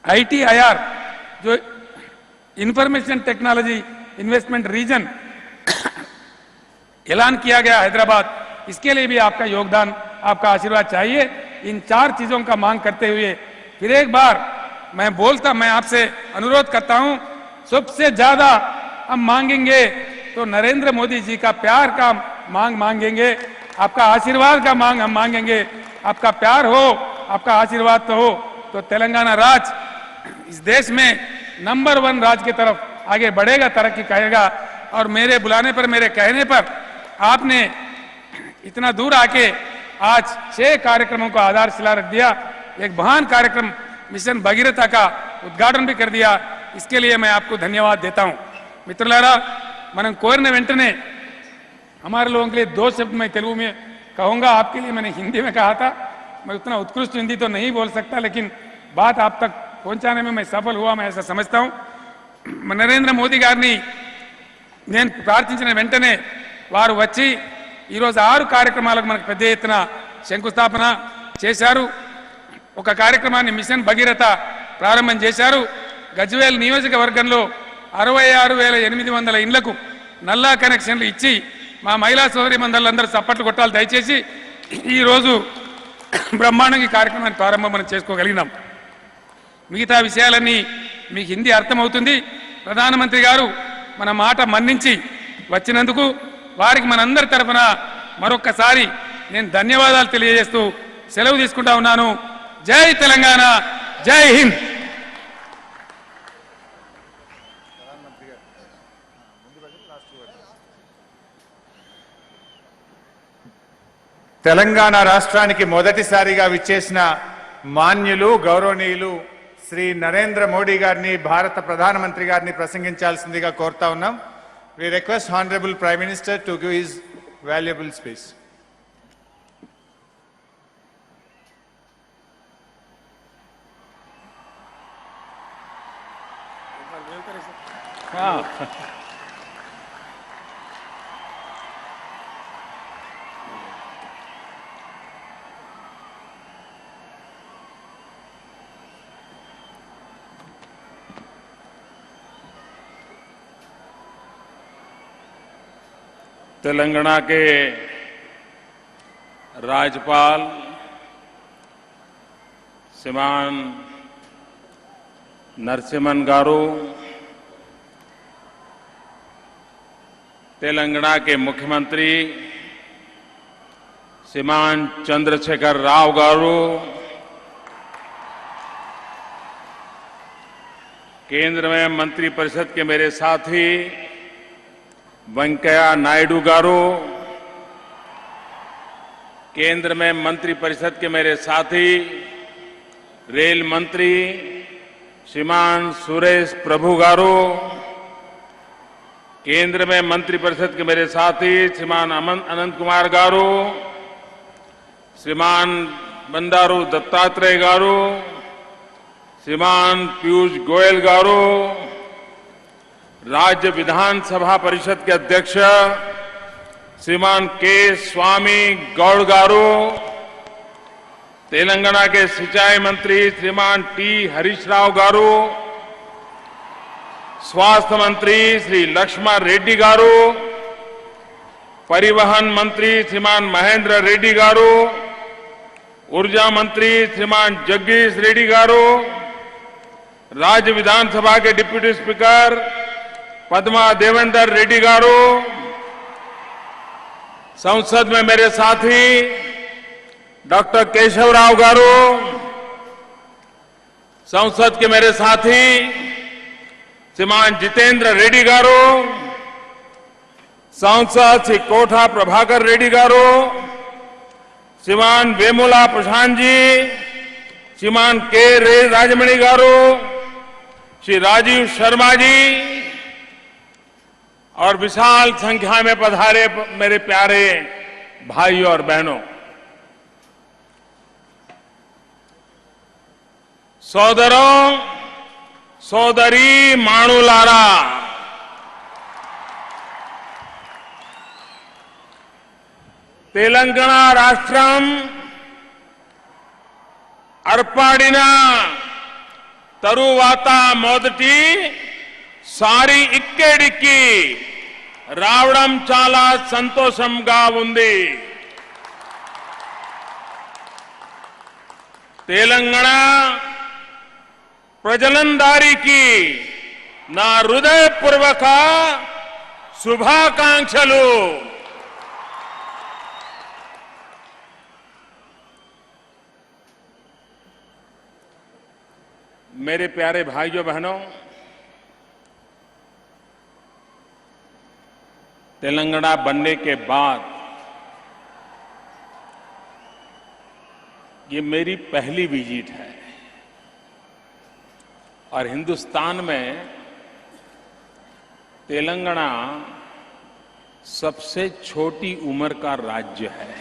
आईटीआईआर जो इंफॉर्मेशन टेक्नोलॉजी इन्वेस्टमेंट रीजन ऐलान किया गया हैदराबाद, इसके लिए भी आपका योगदान, आपका आशीर्वाद चाहिए। इन 4 चीजों का मांग करते हुए फिर एक बार मैं आपसे अनुरोध करता हूं, सबसे ज्यादा हम मांगेंगे तो नरेंद्र मोदी जी का प्यार का मांगेंगे, आपका आशीर्वाद का हम मांगेंगे। आपका प्यार हो, आपका आशीर्वाद तो हो, तो तेलंगाना राज्य इस देश में नंबर 1 राज्य की तरफ आगे बढ़ेगा, तरक्की करेगा। और मेरे बुलाने पर, मेरे कहने पर आपने इतना दूर आके आज 6 कार्यक्रमों को आधारशिला रख दिया। एक महान कार्यक्रम मिशन भगीरथ का उद्घाटन भी कर दिया। इसके लिए मैं आपको धन्यवाद देता हूं। मित्रुलारा, మనం కోరిన వెంటనే हमारे लोगों के लिए 2 शब्द मैं तेलुगु में कहूंगा। आपके लिए मैंने हिंदी में कहा था, मैं उतना उत्कृष्ट हिंदी तो नहीं बोल सकता, लेकिन बात आप तक पहुंचाने में मैं सफल हुआ, मैं ऐसा समझता हूं। నరేంద్ర మోదీ గారిని నేను ప్రార్థించిన వెంటనే వారు వచ్చి ఈరోజు 6 కార్యక్రమాలకు మనకు పెద్ద ఎత్తున శంకుస్థాపన చేశారు। ఒక కార్యక్రమాన్ని మిషన్ భగీరథ ప్రారంభం చేశారు। గజ్వేల్ నియోజకవర్గంలో 66,800 ఇండ్లకు నల్లా కనెక్షన్లు ఇచ్చి మా మహిళా సోదరి మండలందరూ చప్పట్లు కొట్టాలి దయచేసి। ఈరోజు బ్రహ్మాండంగా కార్యక్రమాన్ని ప్రారంభం మనం చేసుకోగలిగినాం। మిగతా విషయాలన్నీ మీకు హిందీ అర్థమవుతుంది। ప్రధానమంత్రి గారు మన మాట మన్నించి వచ్చినందుకు వారికి మనందరి తరఫున మరొక్కసారి నేను ధన్యవాదాలు తెలియజేస్తూ సెలవు తీసుకుంటా ఉన్నాను। జై తెలంగాణ, జై హింద్। తెలంగాణ రాష్ట్రానికి మొదటిసారిగా విచ్చేసిన మాన్యులు గౌరవనీయులు శ్రీ నరేంద్ర మోడీ గారిని, భారత ప్రధానమంత్రి గారిని ప్రసంగించాల్సిందిగా కోరుతా ఉన్నాం। We request Honorable Prime Minister to give his valuable speech. Telangana के राज्यपाल श्रीमान नरसिम्हन गारू, तेलंगाना के मुख्यमंत्री श्रीमान चंद्रशेखर राव गारू, केंद्र में मंत्रिपरिषद के मेरे साथी वेंकैया नायडू गारू, केंद्र में मंत्रिपरिषद के मेरे साथी रेल मंत्री श्रीमान सुरेश प्रभु गारू, केंद्र में मंत्रिपरिषद के मेरे साथी श्रीमान अनंत कुमार गारू, श्रीमान बंडारू दत्तात्रेय गारू, श्रीमान पीयूष गोयल गारू, राज्य विधानसभा परिषद के अध्यक्ष श्रीमान के स्वामी गौड़ गारू, तेलंगाना के सिंचाई मंत्री श्रीमान टी हरीश राव गारू, स्वास्थ्य मंत्री श्री लक्ष्मण रेड्डी गारू, परिवहन मंत्री श्रीमान महेंद्र रेड्डी गारू, ऊर्जा मंत्री श्रीमान जगदीश रेड्डी गारू, राज्य विधानसभा के डिप्टी स्पीकर पद्मा देवेंद्र रेड्डी गारू, संसद में मेरे साथी डॉक्टर केशव राव गारू, संसद के मेरे साथी श्रीमान जितेंद्र रेड्डी गारू, सांसद श्री कोठा प्रभाकर रेड्डी गारू, श्रीमान वेमुला प्रशांत जी, श्रीमान के राजमणि गारू, श्री राजीव शर्मा जी और विशाल संख्या में पधारे मेरे प्यारे भाइयों और बहनों, सोदरों सोदरी माणुलारा, तेलंगाना राष्ट्रम अर्पाडिना तरुवाता मोदटी सारी इक्केडिक्की रावणम चाला संतोषंगा उंदी। तेलंगाना प्रजलनदारी की ना हृदयपूर्वक शुभाकांक्षलु। मेरे प्यारे भाइयों बहनों, तेलंगाना बनने के बाद ये मेरी पहली विजिट है और हिंदुस्तान में तेलंगाना सबसे छोटी उम्र का राज्य है।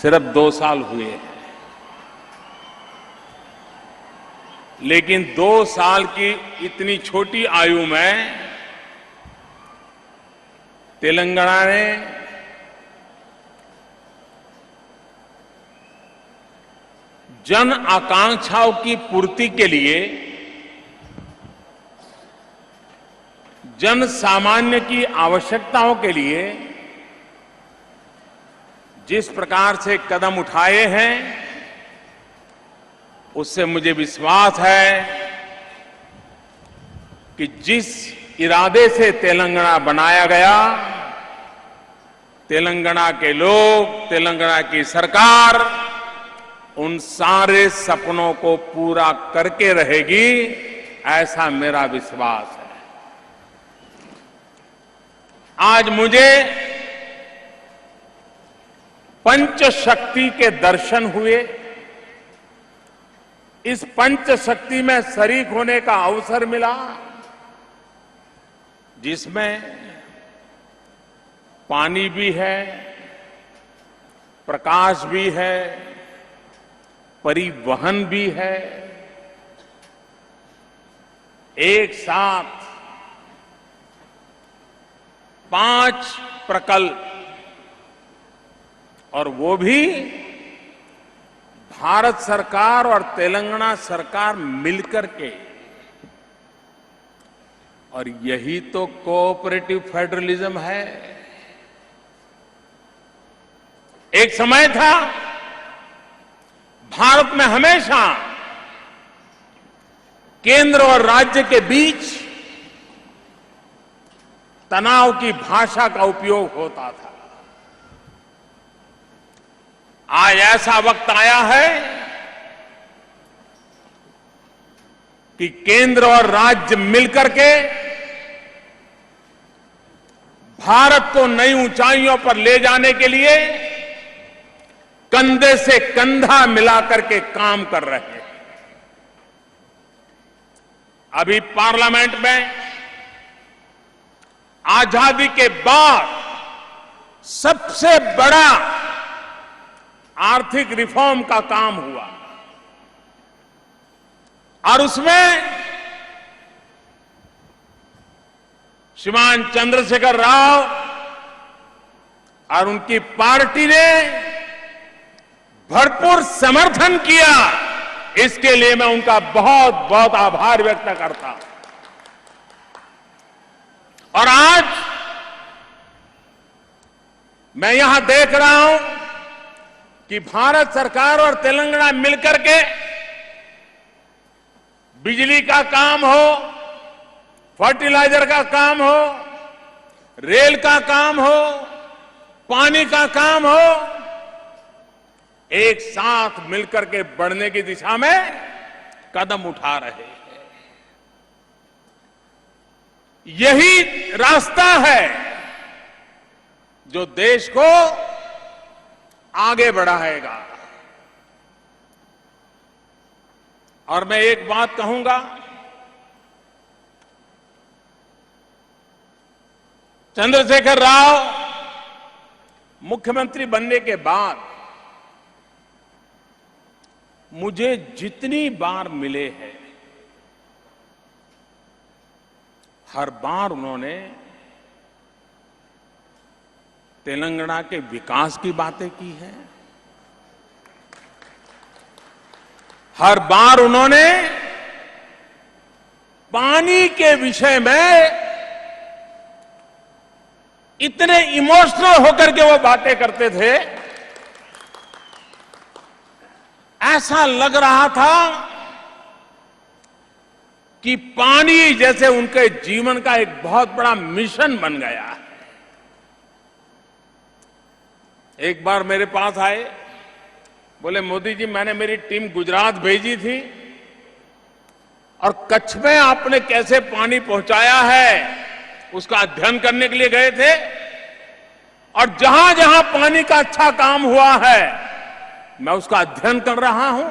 सिर्फ 2 साल हुए हैं, लेकिन 2 साल की इतनी छोटी आयु में तेलंगाना ने जन आकांक्षाओं की पूर्ति के लिए, जन सामान्य की आवश्यकताओं के लिए जिस प्रकार से कदम उठाए हैं, उससे मुझे विश्वास है कि जिस इरादे से तेलंगाना बनाया गया, तेलंगाना के लोग, तेलंगाना की सरकार उन सारे सपनों को पूरा करके रहेगी, ऐसा मेरा विश्वास है। आज मुझे पंचशक्ति के दर्शन हुए। इस पंचशक्ति में शरीक होने का अवसर मिला, जिसमें पानी भी है, प्रकाश भी है, परिवहन भी है, एक साथ 5 प्रकल्प, और वो भी भारत सरकार और तेलंगाना सरकार मिलकर के। और यही तो कोऑपरेटिव फेडरलिज्म है। एक समय था भारत में हमेशा केंद्र और राज्य के बीच तनाव की भाषा का उपयोग होता था। आज ऐसा वक्त आया है कि केंद्र और राज्य मिलकर के भारत को नई ऊंचाइयों पर ले जाने के लिए कंधे से कंधा मिलाकर के काम कर रहे हैं। अभी पार्लियामेंट में आजादी के बाद सबसे बड़ा आर्थिक रिफॉर्म का काम हुआ, और उसमें श्रीमान चंद्रशेखर राव और उनकी पार्टी ने भरपूर समर्थन किया। इसके लिए मैं उनका बहुत बहुत आभार व्यक्त करता हूं। और आज मैं यहां देख रहा हूं कि भारत सरकार और तेलंगाना मिलकर के बिजली का काम हो, फर्टिलाइजर का काम हो, रेल का काम हो, पानी का काम हो, एक साथ मिलकर के बढ़ने की दिशा में कदम उठा रहे हैं। यही रास्ता है जो देश को आगे बढ़ाएगा। और मैं एक बात कहूंगा, चंद्रशेखर राव मुख्यमंत्री बनने के बाद मुझे जितनी बार मिले हैं, हर बार उन्होंने तेलंगाना के विकास की बातें की हैं। हर बार उन्होंने पानी के विषय में इतने इमोशनल होकर के वो बातें करते थे, ऐसा लग रहा था कि पानी जैसे उनके जीवन का एक बहुत बड़ा मिशन बन गया है। एक बार मेरे पास आए, बोले मोदी जी मैंने मेरी टीम गुजरात भेजी थी और कच्छ में आपने कैसे पानी पहुंचाया है उसका अध्ययन करने के लिए गए थे, और जहां जहां पानी का अच्छा काम हुआ है मैं उसका अध्ययन कर रहा हूं,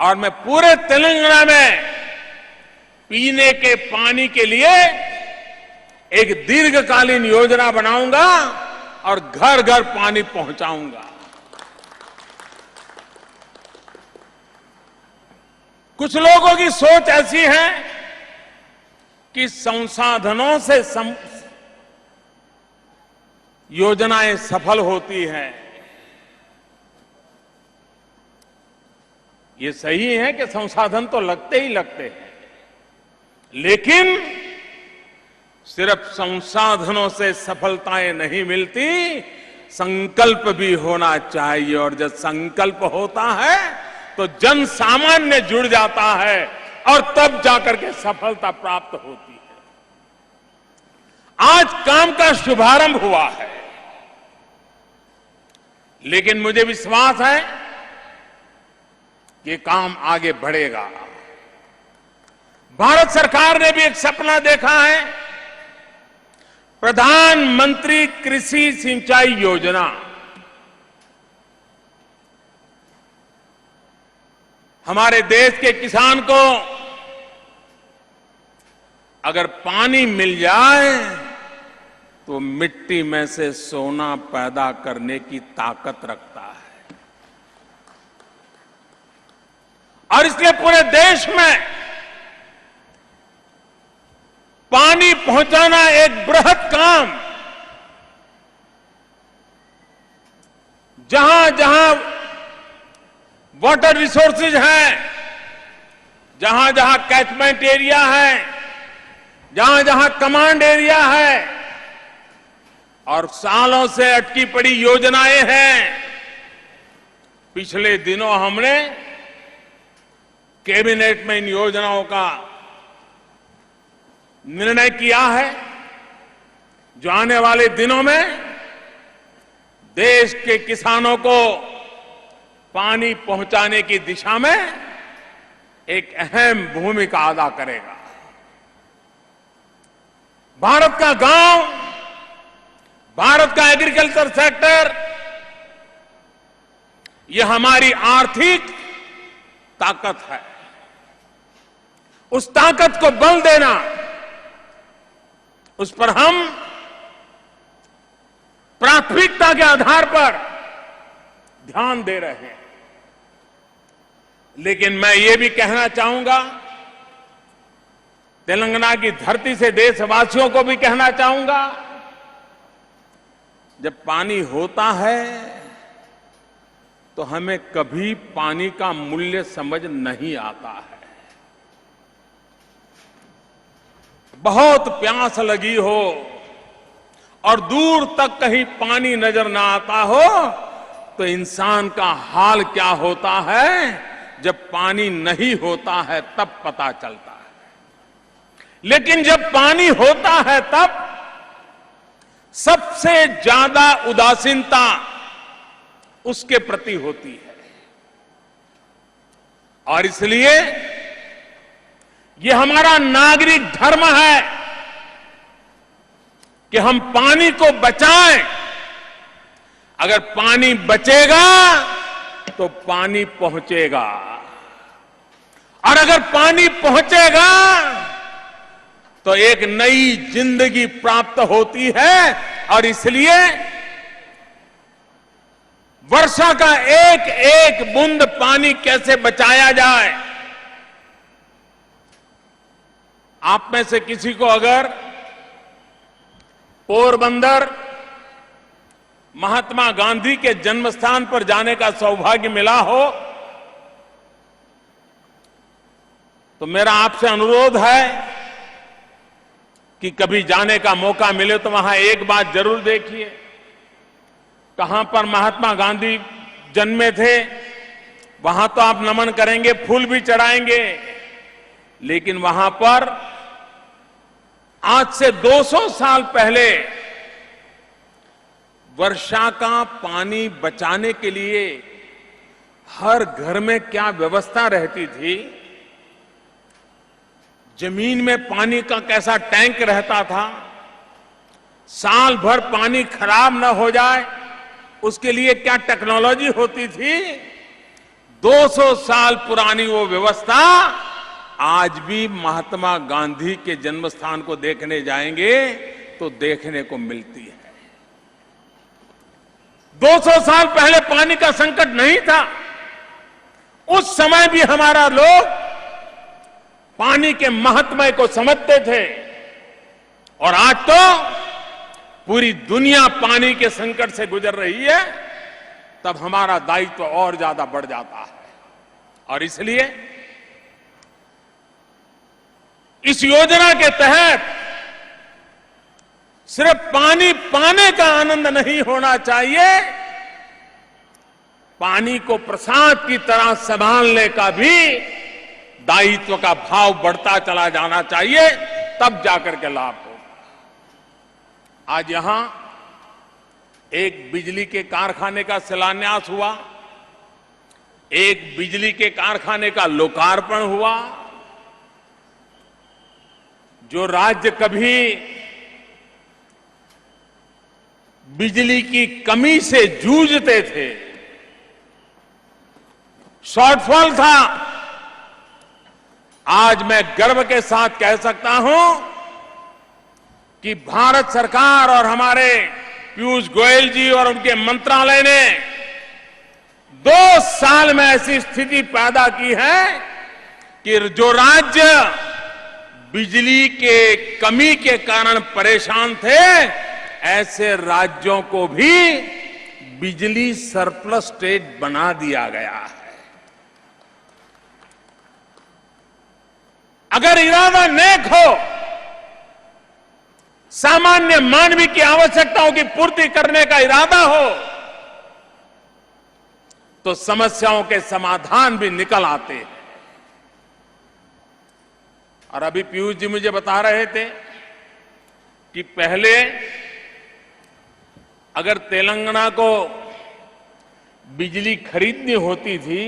और मैं पूरे तेलंगाना में पीने के पानी के लिए एक दीर्घकालीन योजना बनाऊंगा और घर घर पानी पहुंचाऊंगा। कुछ लोगों की सोच ऐसी है कि संसाधनों से योजनाएं सफल होती हैं। ये सही है कि संसाधन तो लगते ही लगते हैं, लेकिन सिर्फ संसाधनों से सफलताएं नहीं मिलती, संकल्प भी होना चाहिए। और जब संकल्प होता है तो जन सामान्य जुड़ जाता है और तब जाकर के सफलता प्राप्त होती है। आज काम का शुभारंभ हुआ है, लेकिन मुझे विश्वास है कि काम आगे बढ़ेगा। भारत सरकार ने भी एक सपना देखा है, प्रधानमंत्री कृषि सिंचाई योजना। हमारे देश के किसान को अगर पानी मिल जाए तो मिट्टी में से सोना पैदा करने की ताकत रखता है। और इसलिए पूरे देश में पहुंचाना एक बृहद काम, जहां जहां वाटर रिसोर्सेज हैं, जहां जहां कैचमेंट एरिया है, जहां जहां कमांड एरिया है और सालों से अटकी पड़ी योजनाएं हैं। पिछले दिनों हमने कैबिनेट में इन योजनाओं का निर्णय किया है, जो आने वाले दिनों में देश के किसानों को पानी पहुंचाने की दिशा में एक अहम भूमिका अदा करेगा। भारत का गांव, भारत का एग्रीकल्चर सेक्टर, यह हमारी आर्थिक ताकत है। उस ताकत को बल देना, उस पर हम प्राथमिकता के आधार पर ध्यान दे रहे हैं। लेकिन मैं ये भी कहना चाहूंगा, तेलंगाना की धरती से देशवासियों को भी कहना चाहूंगा, जब पानी होता है तो हमें कभी पानी का मूल्य समझ नहीं आता है। बहुत प्यास लगी हो और दूर तक कहीं पानी नजर ना आता हो तो इंसान का हाल क्या होता है, जब पानी नहीं होता है तब पता चलता है। लेकिन जब पानी होता है तब सबसे ज्यादा उदासीनता उसके प्रति होती है। और इसलिए यह हमारा नागरिक धर्म है कि हम पानी को बचाएं। अगर पानी बचेगा तो पानी पहुंचेगा, और अगर पानी पहुंचेगा तो एक नई जिंदगी प्राप्त होती है। और इसलिए वर्षा का एक एक बूंद पानी कैसे बचाया जाए। आप में से किसी को अगर पोरबंदर महात्मा गांधी के जन्म स्थान पर जाने का सौभाग्य मिला हो तो मेरा आपसे अनुरोध है कि कभी जाने का मौका मिले तो वहां एक बात जरूर देखिए। कहां पर महात्मा गांधी जन्मे थे वहां तो आप नमन करेंगे, फूल भी चढ़ाएंगे, लेकिन वहां पर आज से 200 साल पहले वर्षा का पानी बचाने के लिए हर घर में क्या व्यवस्था रहती थी, जमीन में पानी का कैसा टैंक रहता था, साल भर पानी खराब न हो जाए उसके लिए क्या टेक्नोलॉजी होती थी। 200 साल पुरानी वो व्यवस्था आज भी महात्मा गांधी के जन्म स्थान को देखने जाएंगे तो देखने को मिलती है। 200 साल पहले पानी का संकट नहीं था, उस समय भी हमारा लोग पानी के महत्व को समझते थे। और आज तो पूरी दुनिया पानी के संकट से गुजर रही है, तब हमारा दायित्व और ज्यादा बढ़ जाता है। और इसलिए इस योजना के तहत सिर्फ पानी पाने का आनंद नहीं होना चाहिए, पानी को प्रसाद की तरह संभालने का भी दायित्व का भाव बढ़ता चला जाना चाहिए, तब जाकर के लाभ होगा। आज यहां एक बिजली के कारखाने का शिलान्यास हुआ, एक बिजली के कारखाने का लोकार्पण हुआ। जो राज्य कभी बिजली की कमी से जूझते थे, शॉर्टफॉल था, आज मैं गर्व के साथ कह सकता हूं कि भारत सरकार और हमारे पीयूष गोयल जी और उनके मंत्रालय ने 2 साल में ऐसी स्थिति पैदा की है कि जो राज्य बिजली के कमी के कारण परेशान थे, ऐसे राज्यों को भी बिजली सरप्लस स्टेट बना दिया गया है। अगर इरादा नेक हो, सामान्य मानवीय की आवश्यकताओं की पूर्ति करने का इरादा हो, तो समस्याओं के समाधान भी निकल आते हैं। और अभी पीयूष जी मुझे बता रहे थे कि पहले अगर तेलंगाना को बिजली खरीदनी होती थी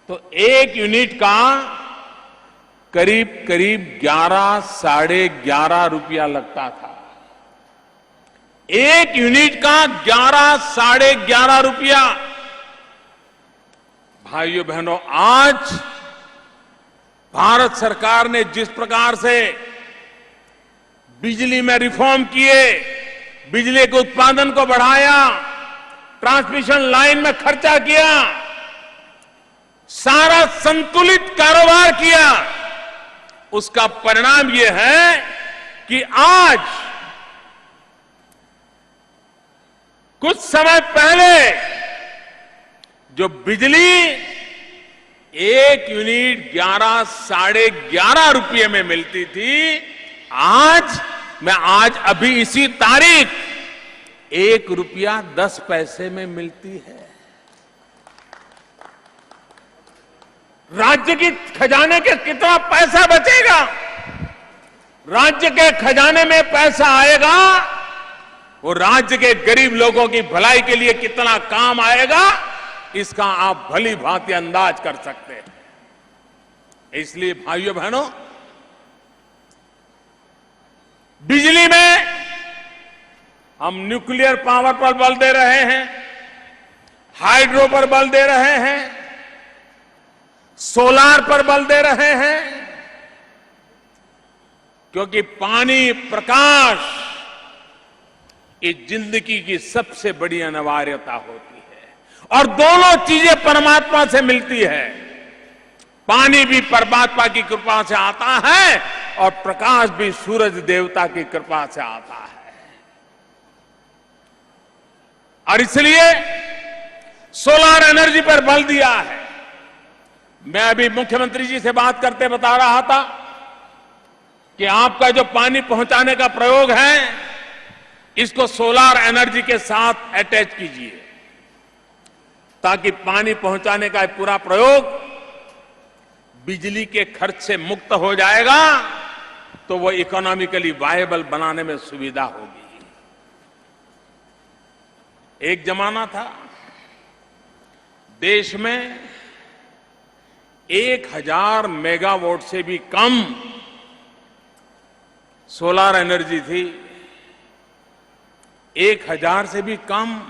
तो 1 यूनिट का करीब करीब 11 साढ़े 11 रुपया लगता था। 1 यूनिट का 11 साढ़े 11 रुपया। भाइयों बहनों, आज भारत सरकार ने जिस प्रकार से बिजली में रिफॉर्म किए, बिजली के उत्पादन को बढ़ाया, ट्रांसमिशन लाइन में खर्चा किया, सारा संतुलित कारोबार किया, उसका परिणाम यह है कि आज कुछ समय पहले जो बिजली 1 यूनिट 11 साढ़े 11 रुपये में मिलती थी, आज अभी इसी तारीख 1 रुपया 10 पैसे में मिलती है। राज्य की खजाने के कितना पैसा बचेगा, राज्य के खजाने में पैसा आएगा, वो राज्य के गरीब लोगों की भलाई के लिए कितना काम आएगा, इसका आप भली भांति अंदाज कर सकते हैं। इसलिए भाइयों बहनों, बिजली में हम न्यूक्लियर पावर पर बल दे रहे हैं, हाइड्रो पर बल दे रहे हैं, सोलार पर बल दे रहे हैं, क्योंकि पानी, प्रकाश ये जिंदगी की सबसे बड़ी अनिवार्यता होती है और दोनों चीजें परमात्मा से मिलती है। पानी भी परमात्मा की कृपा से आता है और प्रकाश भी सूरज देवता की कृपा से आता है। और इसलिए सोलार एनर्जी पर बल दिया है। मैं अभी मुख्यमंत्री जी से बात करते बता रहा था कि आपका जो पानी पहुंचाने का प्रयोग है, इसको सोलार एनर्जी के साथ अटैच कीजिए, ताकि पानी पहुंचाने का पूरा प्रयोग बिजली के खर्च से मुक्त हो जाएगा, तो वो इकोनॉमिकली वायबल बनाने में सुविधा होगी। एक जमाना था देश में 1000 मेगावाट से भी कम सोलार एनर्जी थी, 1000 से भी कम।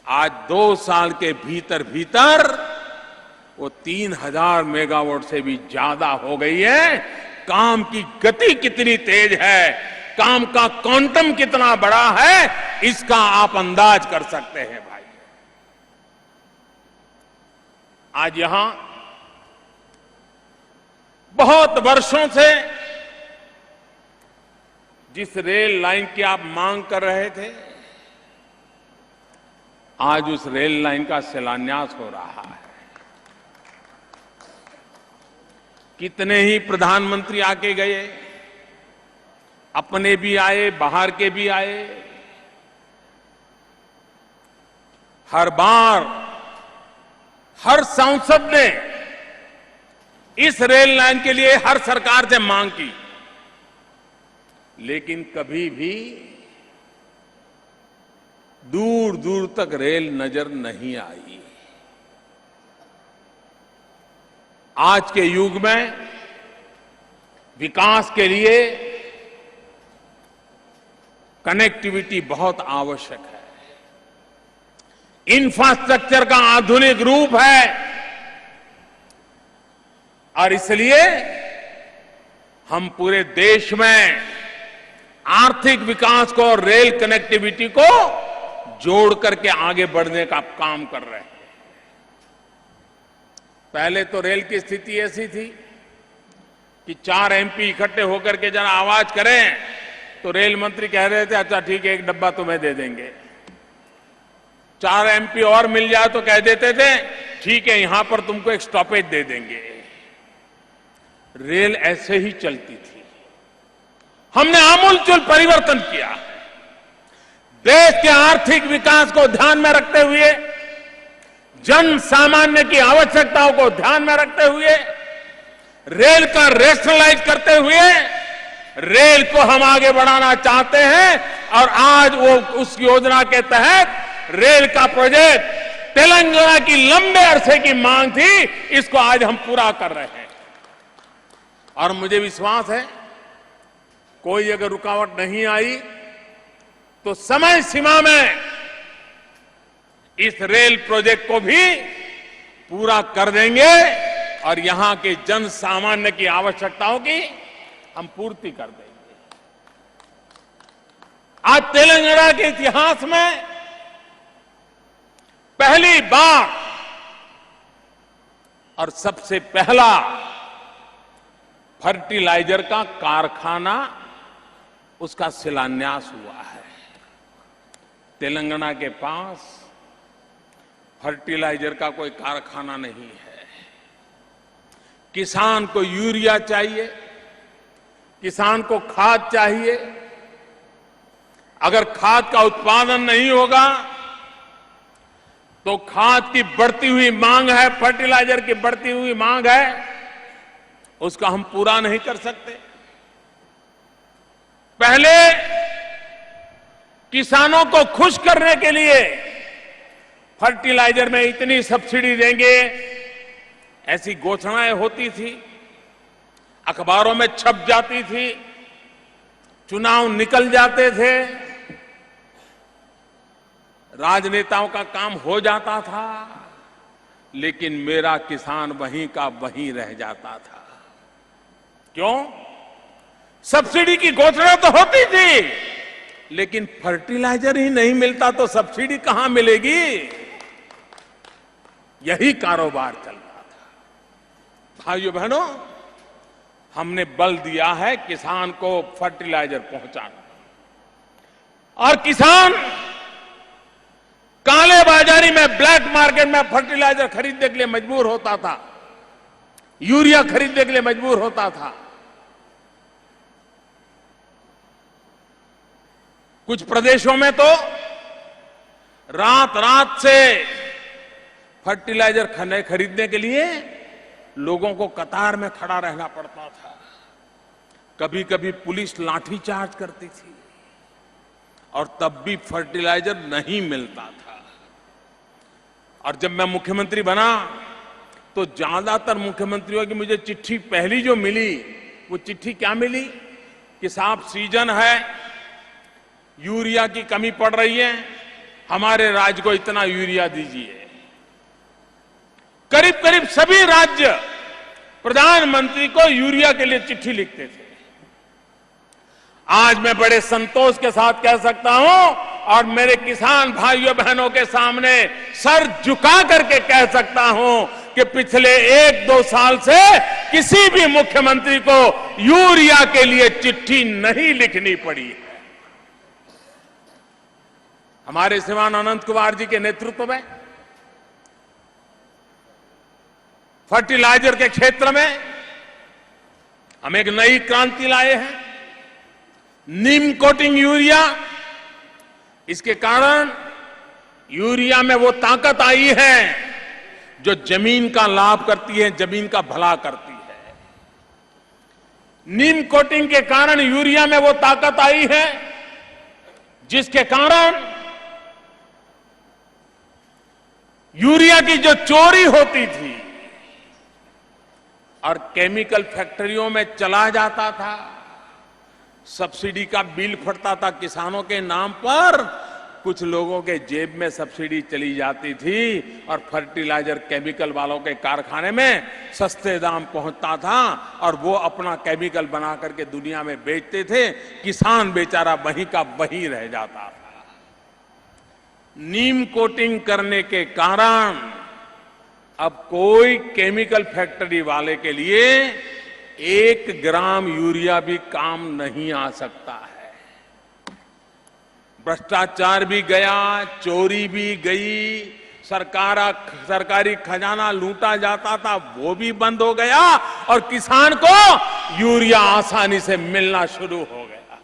आज 2 साल के भीतर भीतर वो 3000 मेगावाट से भी ज्यादा हो गई है। काम की गति कितनी तेज है, काम का क्वांटम कितना बड़ा है, इसका आप अंदाज कर सकते हैं भाई। आज यहां बहुत वर्षों से जिस रेल लाइन की आप मांग कर रहे थे, आज उस रेल लाइन का शिलान्यास हो रहा है। कितने ही प्रधानमंत्री आके गए, अपने भी आए, बाहर के भी आए। हर बार हर सांसद ने इस रेल लाइन के लिए हर सरकार से मांग की, लेकिन कभी भी दूर दूर तक रेल नजर नहीं आई। आज के युग में विकास के लिए कनेक्टिविटी बहुत आवश्यक है, इंफ्रास्ट्रक्चर का आधुनिक रूप है। और इसलिए हम पूरे देश में आर्थिक विकास को और रेल कनेक्टिविटी को जोड़ करके आगे बढ़ने का काम कर रहे हैं। पहले तो रेल की स्थिति ऐसी थी कि 4 एमपी इकट्ठे होकर के जरा आवाज करें, तो रेल मंत्री कह रहे थे अच्छा ठीक है, एक डब्बा तुम्हें दे देंगे। 4 एमपी और मिल जाए तो कह देते थे ठीक है, यहां पर तुमको एक स्टॉपेज दे देंगे। रेल ऐसे ही चलती थी। हमने आमूलचूल परिवर्तन किया। देश के आर्थिक विकास को ध्यान में रखते हुए, जन सामान्य की आवश्यकताओं को ध्यान में रखते हुए, रेल का रेशनलाइज करते हुए रेल को हम आगे बढ़ाना चाहते हैं। और आज वो उस योजना के तहत रेल का प्रोजेक्ट तेलंगाना की लंबे अरसे की मांग थी, इसको आज हम पूरा कर रहे हैं। और मुझे विश्वास है कोई अगर रुकावट नहीं आई तो समय सीमा में इस रेल प्रोजेक्ट को भी पूरा कर देंगे और यहां के जन सामान्य की आवश्यकताओं की हम पूर्ति कर देंगे। आज तेलंगाना के इतिहास में पहली बार और सबसे पहला फर्टिलाइजर का कारखाना, उसका शिलान्यास हुआ है। तेलंगाना के पास फर्टिलाइजर का कोई कारखाना नहीं है। किसान को यूरिया चाहिए, किसान को खाद चाहिए। अगर खाद का उत्पादन नहीं होगा तो खाद की बढ़ती हुई मांग है, फर्टिलाइजर की बढ़ती हुई मांग है, उसका हम पूरा नहीं कर सकते। पहले किसानों को खुश करने के लिए फर्टिलाइजर में इतनी सब्सिडी देंगे, ऐसी घोषणाएं होती थी, अखबारों में छप जाती थी, चुनाव निकल जाते थे, राजनेताओं का काम हो जाता था, लेकिन मेरा किसान वहीं का वहीं रह जाता था। क्यों? सब्सिडी की घोषणा तो होती थी, लेकिन फर्टिलाइजर ही नहीं मिलता तो सब्सिडी कहां मिलेगी? यही कारोबार चल रहा था। भाइयों बहनों, हमने बल दिया है किसान को फर्टिलाइजर पहुंचाना। और किसान काले बाजारी में, ब्लैक मार्केट में फर्टिलाइजर खरीदने के लिए मजबूर होता था, यूरिया खरीदने के लिए मजबूर होता था। कुछ प्रदेशों में तो रात रात से फर्टिलाइजर खरीदने के लिए लोगों को कतार में खड़ा रहना पड़ता था। कभी कभी पुलिस लाठीचार्ज करती थी और तब भी फर्टिलाइजर नहीं मिलता था। और जब मैं मुख्यमंत्री बना तो ज्यादातर मुख्यमंत्रियों की मुझे चिट्ठी पहली जो मिली, वो चिट्ठी क्या मिली कि साहब सीजन है, यूरिया की कमी पड़ रही है, हमारे राज्य को इतना यूरिया दीजिए। करीब करीब सभी राज्य प्रधानमंत्री को यूरिया के लिए चिट्ठी लिखते थे। आज मैं बड़े संतोष के साथ कह सकता हूं और मेरे किसान भाइयों बहनों के सामने सर झुका करके कह सकता हूं कि पिछले 1-2 साल से किसी भी मुख्यमंत्री को यूरिया के लिए चिट्ठी नहीं लिखनी पड़ी है। हमारे श्रीमान अनंत कुमार जी के नेतृत्व में फर्टिलाइजर के क्षेत्र में हम एक नई क्रांति लाए हैं। नीम कोटिंग यूरिया, इसके कारण यूरिया में वो ताकत आई है जो जमीन का लाभ करती है, जमीन का भला करती है। नीम कोटिंग के कारण यूरिया में वो ताकत आई है जिसके कारण यूरिया की जो चोरी होती थी और केमिकल फैक्ट्रियों में चला जाता था, सब्सिडी का बिल फटता था किसानों के नाम पर, कुछ लोगों के जेब में सब्सिडी चली जाती थी और फर्टिलाइजर केमिकल वालों के कारखाने में सस्ते दाम पहुंचता था और वो अपना केमिकल बना करके दुनिया में बेचते थे। किसान बेचारा वहीं का वहीं रह जाता था। नीम कोटिंग करने के कारण अब कोई केमिकल फैक्ट्री वाले के लिए 1 ग्राम यूरिया भी काम नहीं आ सकता है। भ्रष्टाचार भी गया, चोरी भी गई, सरकारी खजाना लूटा जाता था वो भी बंद हो गया और किसान को यूरिया आसानी से मिलना शुरू हो गया।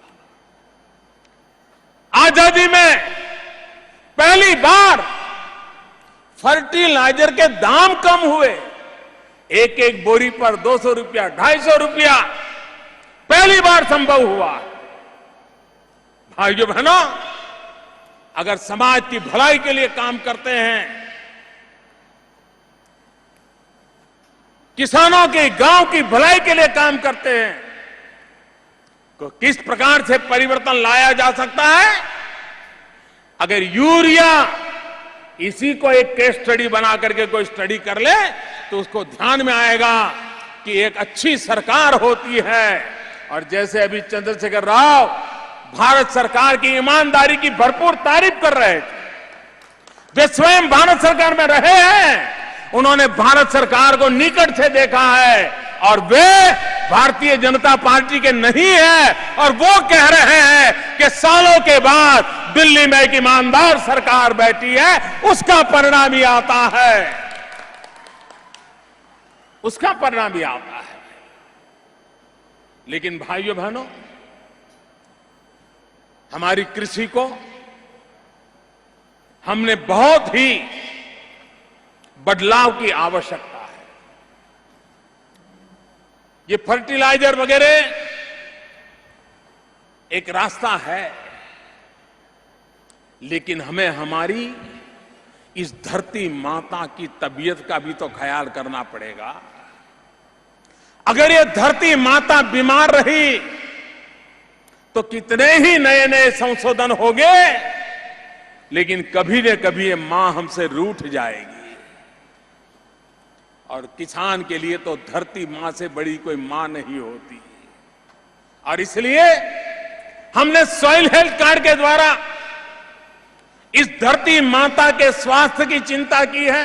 आजादी में पहली बार फर्टिलाइजर के दाम कम हुए, एक एक बोरी पर 200 रुपया, 250 रुपया पहली बार संभव हुआ। भाइयों बहनों, अगर समाज की भलाई के लिए काम करते हैं, किसानों के गांव की भलाई के लिए काम करते हैं, तो किस प्रकार से परिवर्तन लाया जा सकता है? अगर यूरिया इसी को एक केस स्टडी बना करके कोई स्टडी कर ले तो उसको ध्यान में आएगा कि एक अच्छी सरकार होती है। और जैसे अभी चंद्रशेखर राव भारत सरकार की ईमानदारी की भरपूर तारीफ कर रहे थे, वे स्वयं भारत सरकार में रहे हैं, उन्होंने भारत सरकार को निकट से देखा है और वे भारतीय जनता पार्टी के नहीं है और वो कह रहे हैं कि सालों के बाद दिल्ली में एक ईमानदार सरकार बैठी है, उसका परिणाम ही आता है, उसका परिणाम ही आता है। लेकिन भाइयों बहनों, हमारी कृषि को हमने बहुत ही बदलाव की आवश्यकता है। ये फर्टिलाइजर वगैरह एक रास्ता है, लेकिन हमें हमारी इस धरती माता की तबीयत का भी तो ख्याल करना पड़ेगा। अगर ये धरती माता बीमार रही तो कितने ही नए नए संशोधन होंगे, लेकिन कभी न कभी ये मां हमसे रूठ जाएगी। और किसान के लिए तो धरती मां से बड़ी कोई मां नहीं होती। और इसलिए हमने सॉइल हेल्थ कार्ड के द्वारा इस धरती माता के स्वास्थ्य की चिंता की है।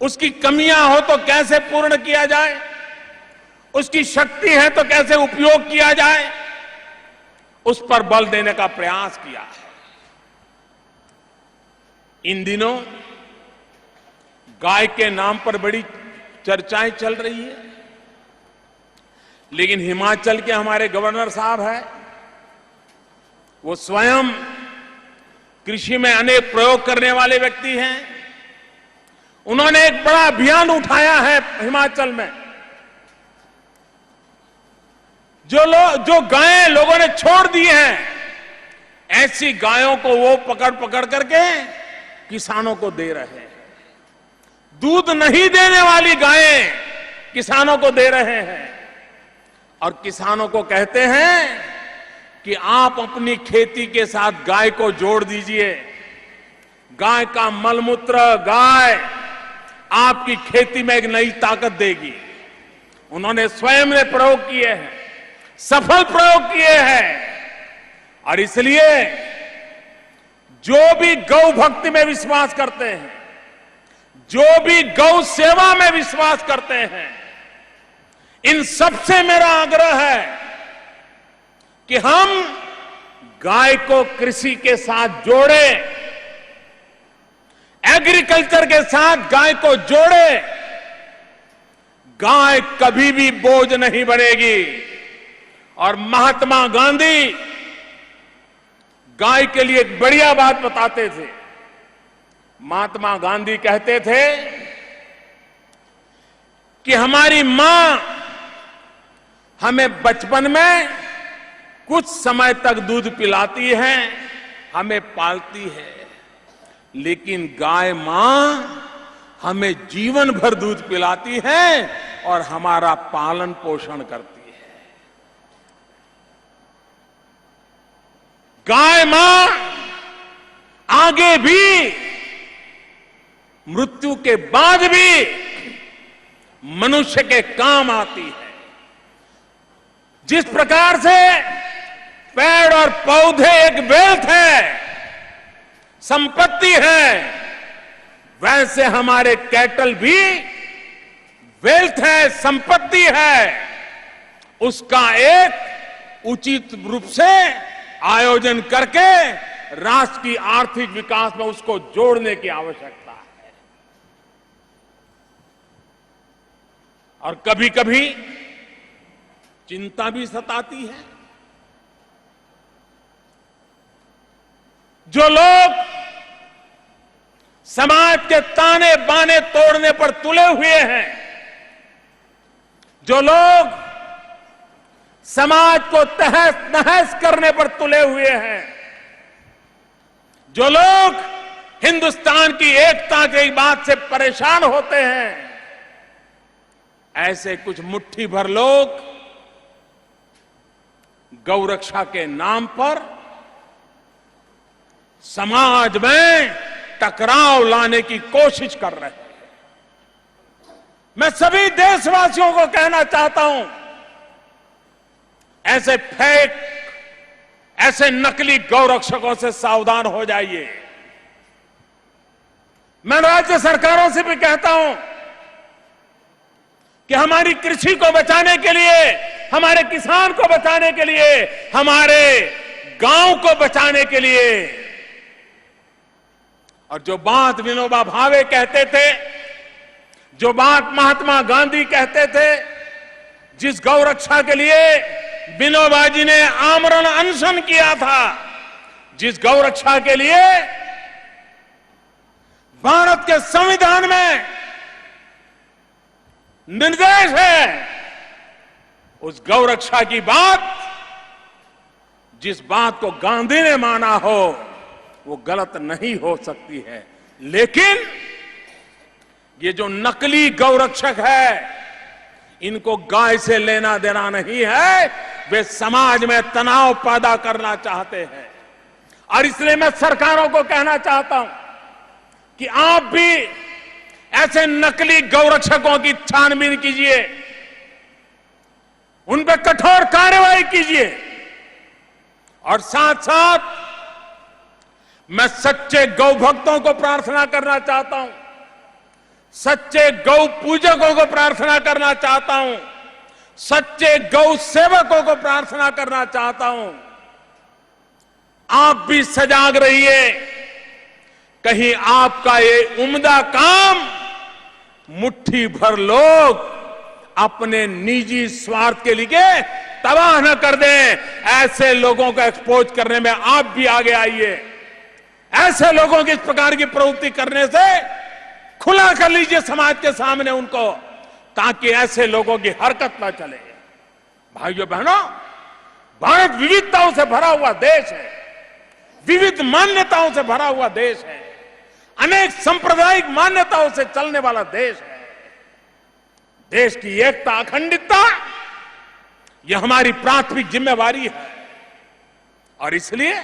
उसकी कमियां हो तो कैसे पूर्ण किया जाए, उसकी शक्ति है तो कैसे उपयोग किया जाए, उस पर बल देने का प्रयास किया है। इन दिनों गाय के नाम पर बड़ी चर्चाएं चल रही है, लेकिन हिमाचल के हमारे गवर्नर साहब हैं, वो स्वयं कृषि में अनेक प्रयोग करने वाले व्यक्ति हैं। उन्होंने एक बड़ा अभियान उठाया है हिमाचल में। जो गायें लोगों ने छोड़ दी हैं, ऐसी गायों को वो पकड़ पकड़ करके किसानों को दे रहे हैं। दूध नहीं देने वाली गायें किसानों को दे रहे हैं और किसानों को कहते हैं कि आप अपनी खेती के साथ गाय को जोड़ दीजिए। गाय का मलमूत्र, गाय आपकी खेती में एक नई ताकत देगी। उन्होंने स्वयं ने प्रयोग किए हैं, सफल प्रयोग किए हैं। और इसलिए जो भी गौ भक्ति में विश्वास करते हैं, जो भी गौ सेवा में विश्वास करते हैं, इन सबसे मेरा आग्रह है कि हम गाय को कृषि के साथ जोड़ें, एग्रीकल्चर के साथ गाय को जोड़ें। गाय कभी भी बोझ नहीं बनेगी। और महात्मा गांधी गाय के लिए एक बढ़िया बात बताते थे। महात्मा गांधी कहते थे कि हमारी मां हमें बचपन में कुछ समय तक दूध पिलाती है, हमें पालती है, लेकिन गाय मां हमें जीवन भर दूध पिलाती है और हमारा पालन पोषण करती है। गाय मां आगे भी, मृत्यु के बाद भी मनुष्य के काम आती है। जिस प्रकार से पेड़ और पौधे एक वेल्थ है, संपत्ति है, वैसे हमारे कैटल भी वेल्थ है, संपत्ति है, उसका एक उचित रूप से आयोजन करके राष्ट्र की आर्थिक विकास में उसको जोड़ने की आवश्यकता है। और कभी कभी चिंता भी सताती है। जो लोग समाज के ताने बाने तोड़ने पर तुले हुए हैं, जो लोग समाज को तहस नहस करने पर तुले हुए हैं, जो लोग हिंदुस्तान की एकता की बात से परेशान होते हैं, ऐसे कुछ मुट्ठी भर लोग गौरक्षा के नाम पर समाज में टकराव लाने की कोशिश कर रहे हैं। मैं सभी देशवासियों को कहना चाहता हूं, ऐसे फेक, ऐसे नकली गौरक्षकों से सावधान हो जाइए। मैं राज्य सरकारों से भी कहता हूं कि हमारी कृषि को बचाने के लिए, हमारे किसान को बचाने के लिए, हमारे गांव को बचाने के लिए, और जो बात विनोबा भावे कहते थे, जो बात महात्मा गांधी कहते थे, जिस गौरक्षा के लिए विनोबा जी ने आमरण अनशन किया था, जिस गौरक्षा के लिए भारत के संविधान में निर्देश है, उस गौरक्षा की बात, जिस बात को गांधी ने माना हो, वो गलत नहीं हो सकती है। लेकिन ये जो नकली गौरक्षक है, इनको गाय से लेना देना नहीं है, वे समाज में तनाव पैदा करना चाहते हैं। और इसलिए मैं सरकारों को कहना चाहता हूं कि आप भी ऐसे नकली गौरक्षकों की छानबीन कीजिए, उन पर कठोर कार्रवाई कीजिए, और साथ साथ मैं सच्चे गौ भक्तों को प्रार्थना करना चाहता हूं, सच्चे गौ पूजकों को प्रार्थना करना चाहता हूं, सच्चे गौ सेवकों को प्रार्थना करना चाहता हूं, आप भी सजाग रहिए। कहीं आपका ये उम्दा काम मुट्ठी भर लोग अपने निजी स्वार्थ के लिए तबाह न कर दें। ऐसे लोगों को एक्सपोज करने में आप भी आगे आइए। ऐसे लोगों की इस प्रकार की प्रवृत्ति करने से खुला कर लीजिए समाज के सामने उनको, ताकि ऐसे लोगों की हरकत न चले। भाइयों बहनों, भारत विविधताओं से भरा हुआ देश है, विविध मान्यताओं से भरा हुआ देश है, अनेक सांप्रदायिक मान्यताओं से चलने वाला देश है। देश की एकता, अखंडता, यह हमारी प्राथमिक जिम्मेवारी है, और इसलिए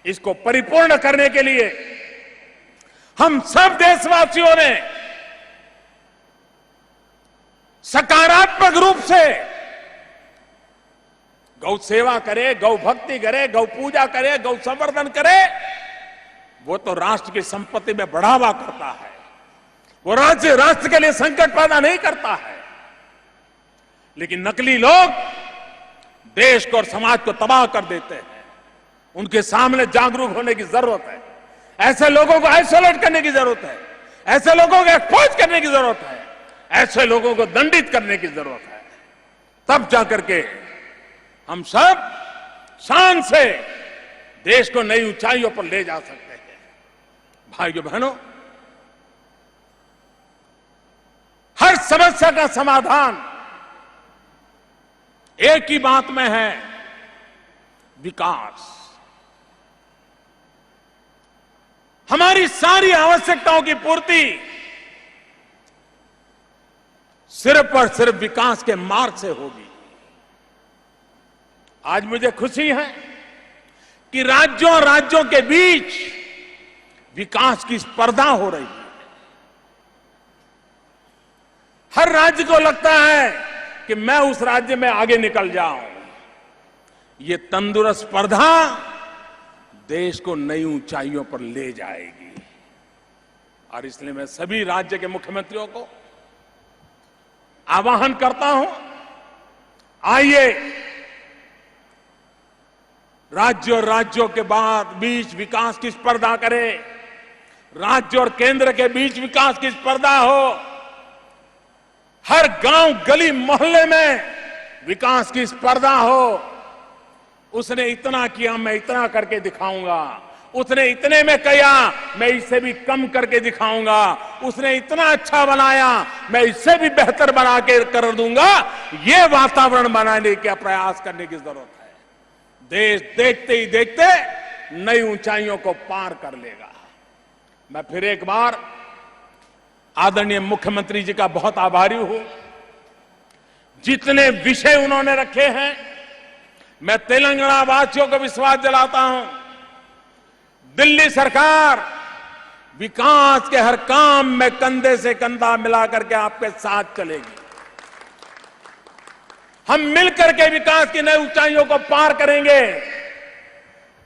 इसको परिपूर्ण करने के लिए हम सब देशवासियों ने सकारात्मक रूप से गौ सेवा करे, गौ भक्ति करे, गौ पूजा करे, गौ संवर्धन करे। वो तो राष्ट्र की संपत्ति में बढ़ावा करता है, वो राष्ट्र के लिए संकट पैदा नहीं करता है। लेकिन नकली लोग देश को और समाज को तबाह कर देते हैं। उनके सामने जागरूक होने की जरूरत है, ऐसे लोगों को आइसोलेट करने की जरूरत है, ऐसे लोगों को एक्सपोज करने की जरूरत है, ऐसे लोगों को दंडित करने की जरूरत है। तब जाकर के हम सब शान से देश को नई ऊंचाइयों पर ले जा सकते हैं। भाइयों बहनों, हर समस्या का समाधान एक ही बात में है, विकास। हमारी सारी आवश्यकताओं की पूर्ति सिर्फ और सिर्फ विकास के मार्ग से होगी। आज मुझे खुशी है कि राज्यों और राज्यों के बीच विकास की स्पर्धा हो रही है। हर राज्य को लगता है कि मैं उस राज्य में आगे निकल जाऊं। ये तंदुरुस्त स्पर्धा देश को नई ऊंचाइयों पर ले जाएगी। और इसलिए मैं सभी राज्य के मुख्यमंत्रियों को आह्वान करता हूं, आइए राज्यों के बीच विकास की स्पर्धा करें, राज्य और केंद्र के बीच विकास की स्पर्धा हो, हर गांव गली मोहल्ले में विकास की स्पर्धा हो। उसने इतना किया, मैं इतना करके दिखाऊंगा, उसने इतने में किया, मैं इससे भी कम करके दिखाऊंगा, उसने इतना अच्छा बनाया, मैं इससे भी बेहतर बना के कर दूंगा। ये वातावरण बनाने का प्रयास करने की जरूरत है। देश देखते ही देखते नई ऊंचाइयों को पार कर लेगा। मैं फिर एक बार आदरणीय मुख्यमंत्री जी का बहुत आभारी हूं। जितने विषय उन्होंने रखे हैं, मैं तेलंगाना वासियों को विश्वास दिलाता हूं, दिल्ली सरकार विकास के हर काम में कंधे से कंधा मिलाकर के आपके साथ चलेगी। हम मिलकर के विकास की नई ऊंचाइयों को पार करेंगे।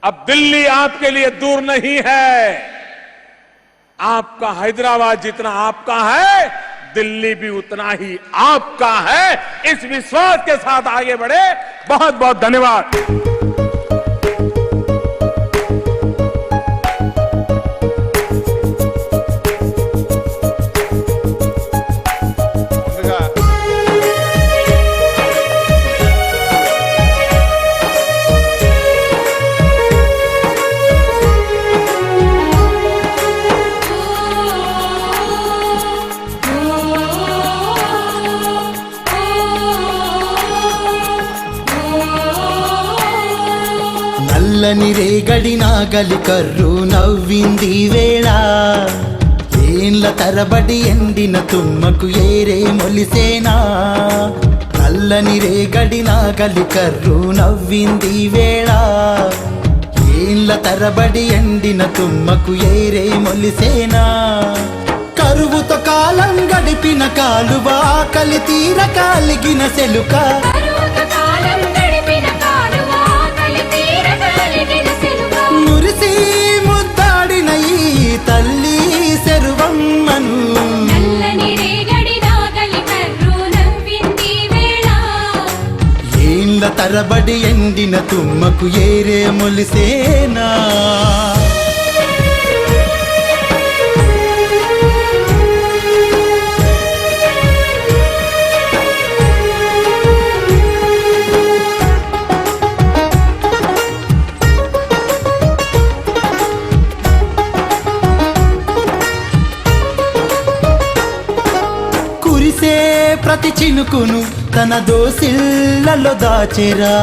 अब दिल्ली आपके लिए दूर नहीं है। आपका हैदराबाद जितना आपका है, दिल्ली भी उतना ही आपका है। इस विश्वास के साथ आगे बढ़े। बहुत बहुत धन्यवाद। నల్లని రేగడి నాగలి కర్రు నవ్వింది వేళ, ఏండ్ల తరబడి ఎండిన తుమ్మకు ఏరే మొలిసేనా. నల్లని రేగడి నాగలి కర్రు నవ్వింది వేళ, ఏండ్ల తరబడి ఎండిన తుమ్మకు ఏరే మొలిసేనా. కరువుతో కాలం గడిపిన కాలువ ఆకలి తీర కాలిగిన సెలుక, మురిసి ముద్దాడిన ఈ తల్లి శరువమ్మను. ఏండ్ల తరబడి ఎండిన తుమ్మకు ఏరే మొలిసేనా. ప్రతి చినుకును తన దోసిళ్లలో దాచెరా,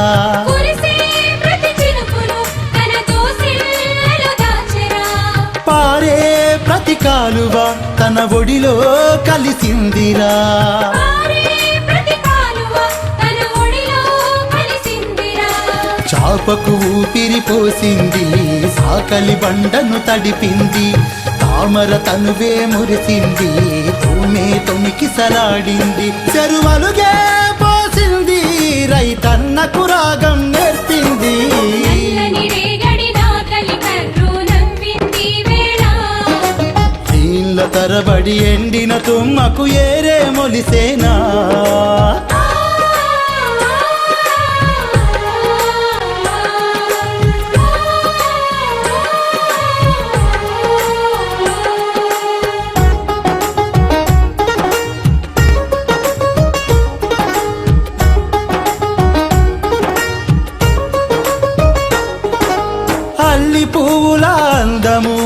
పారే ప్రతి కాలువ తన ఒడిలో కలిసిందిరా. చాపకు ఊపిరి పోసింది, సాకలి బండను తడిపింది, తామర తనువే మురిసింది, తూమే తొనికి సలాడింది, చెరువలుగే పోసింది, రైతన్నకు రాగం నేర్పింది. నీళ్ళ తరబడి ఎండిన తుమ్మకు ఏరే మొలిసేనా. పువ్వుల అందము,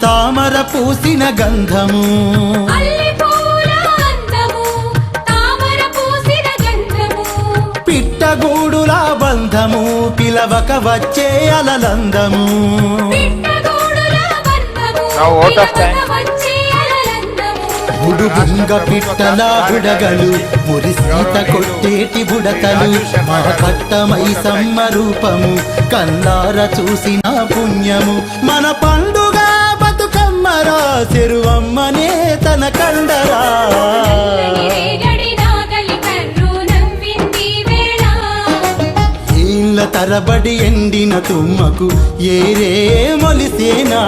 తామర పూసిన గంధము, పిట్టగూడుల బంధము, పిలవక వచ్చే అలలందము. బుడుబుంగ పిట్టల బుడగలు, మురిసీత కొట్టేటి బుడతలు, మా కట్టమై సమ్మ రూపము, కల్లార చూసిన పుణ్యము. మన పండుగ బతుకమ్మరా, చెరువమ్మనే తన కండరా. ఏళ్ళ తరబడి ఎండిన తుమ్మకు ఏరే మొలిసేనా.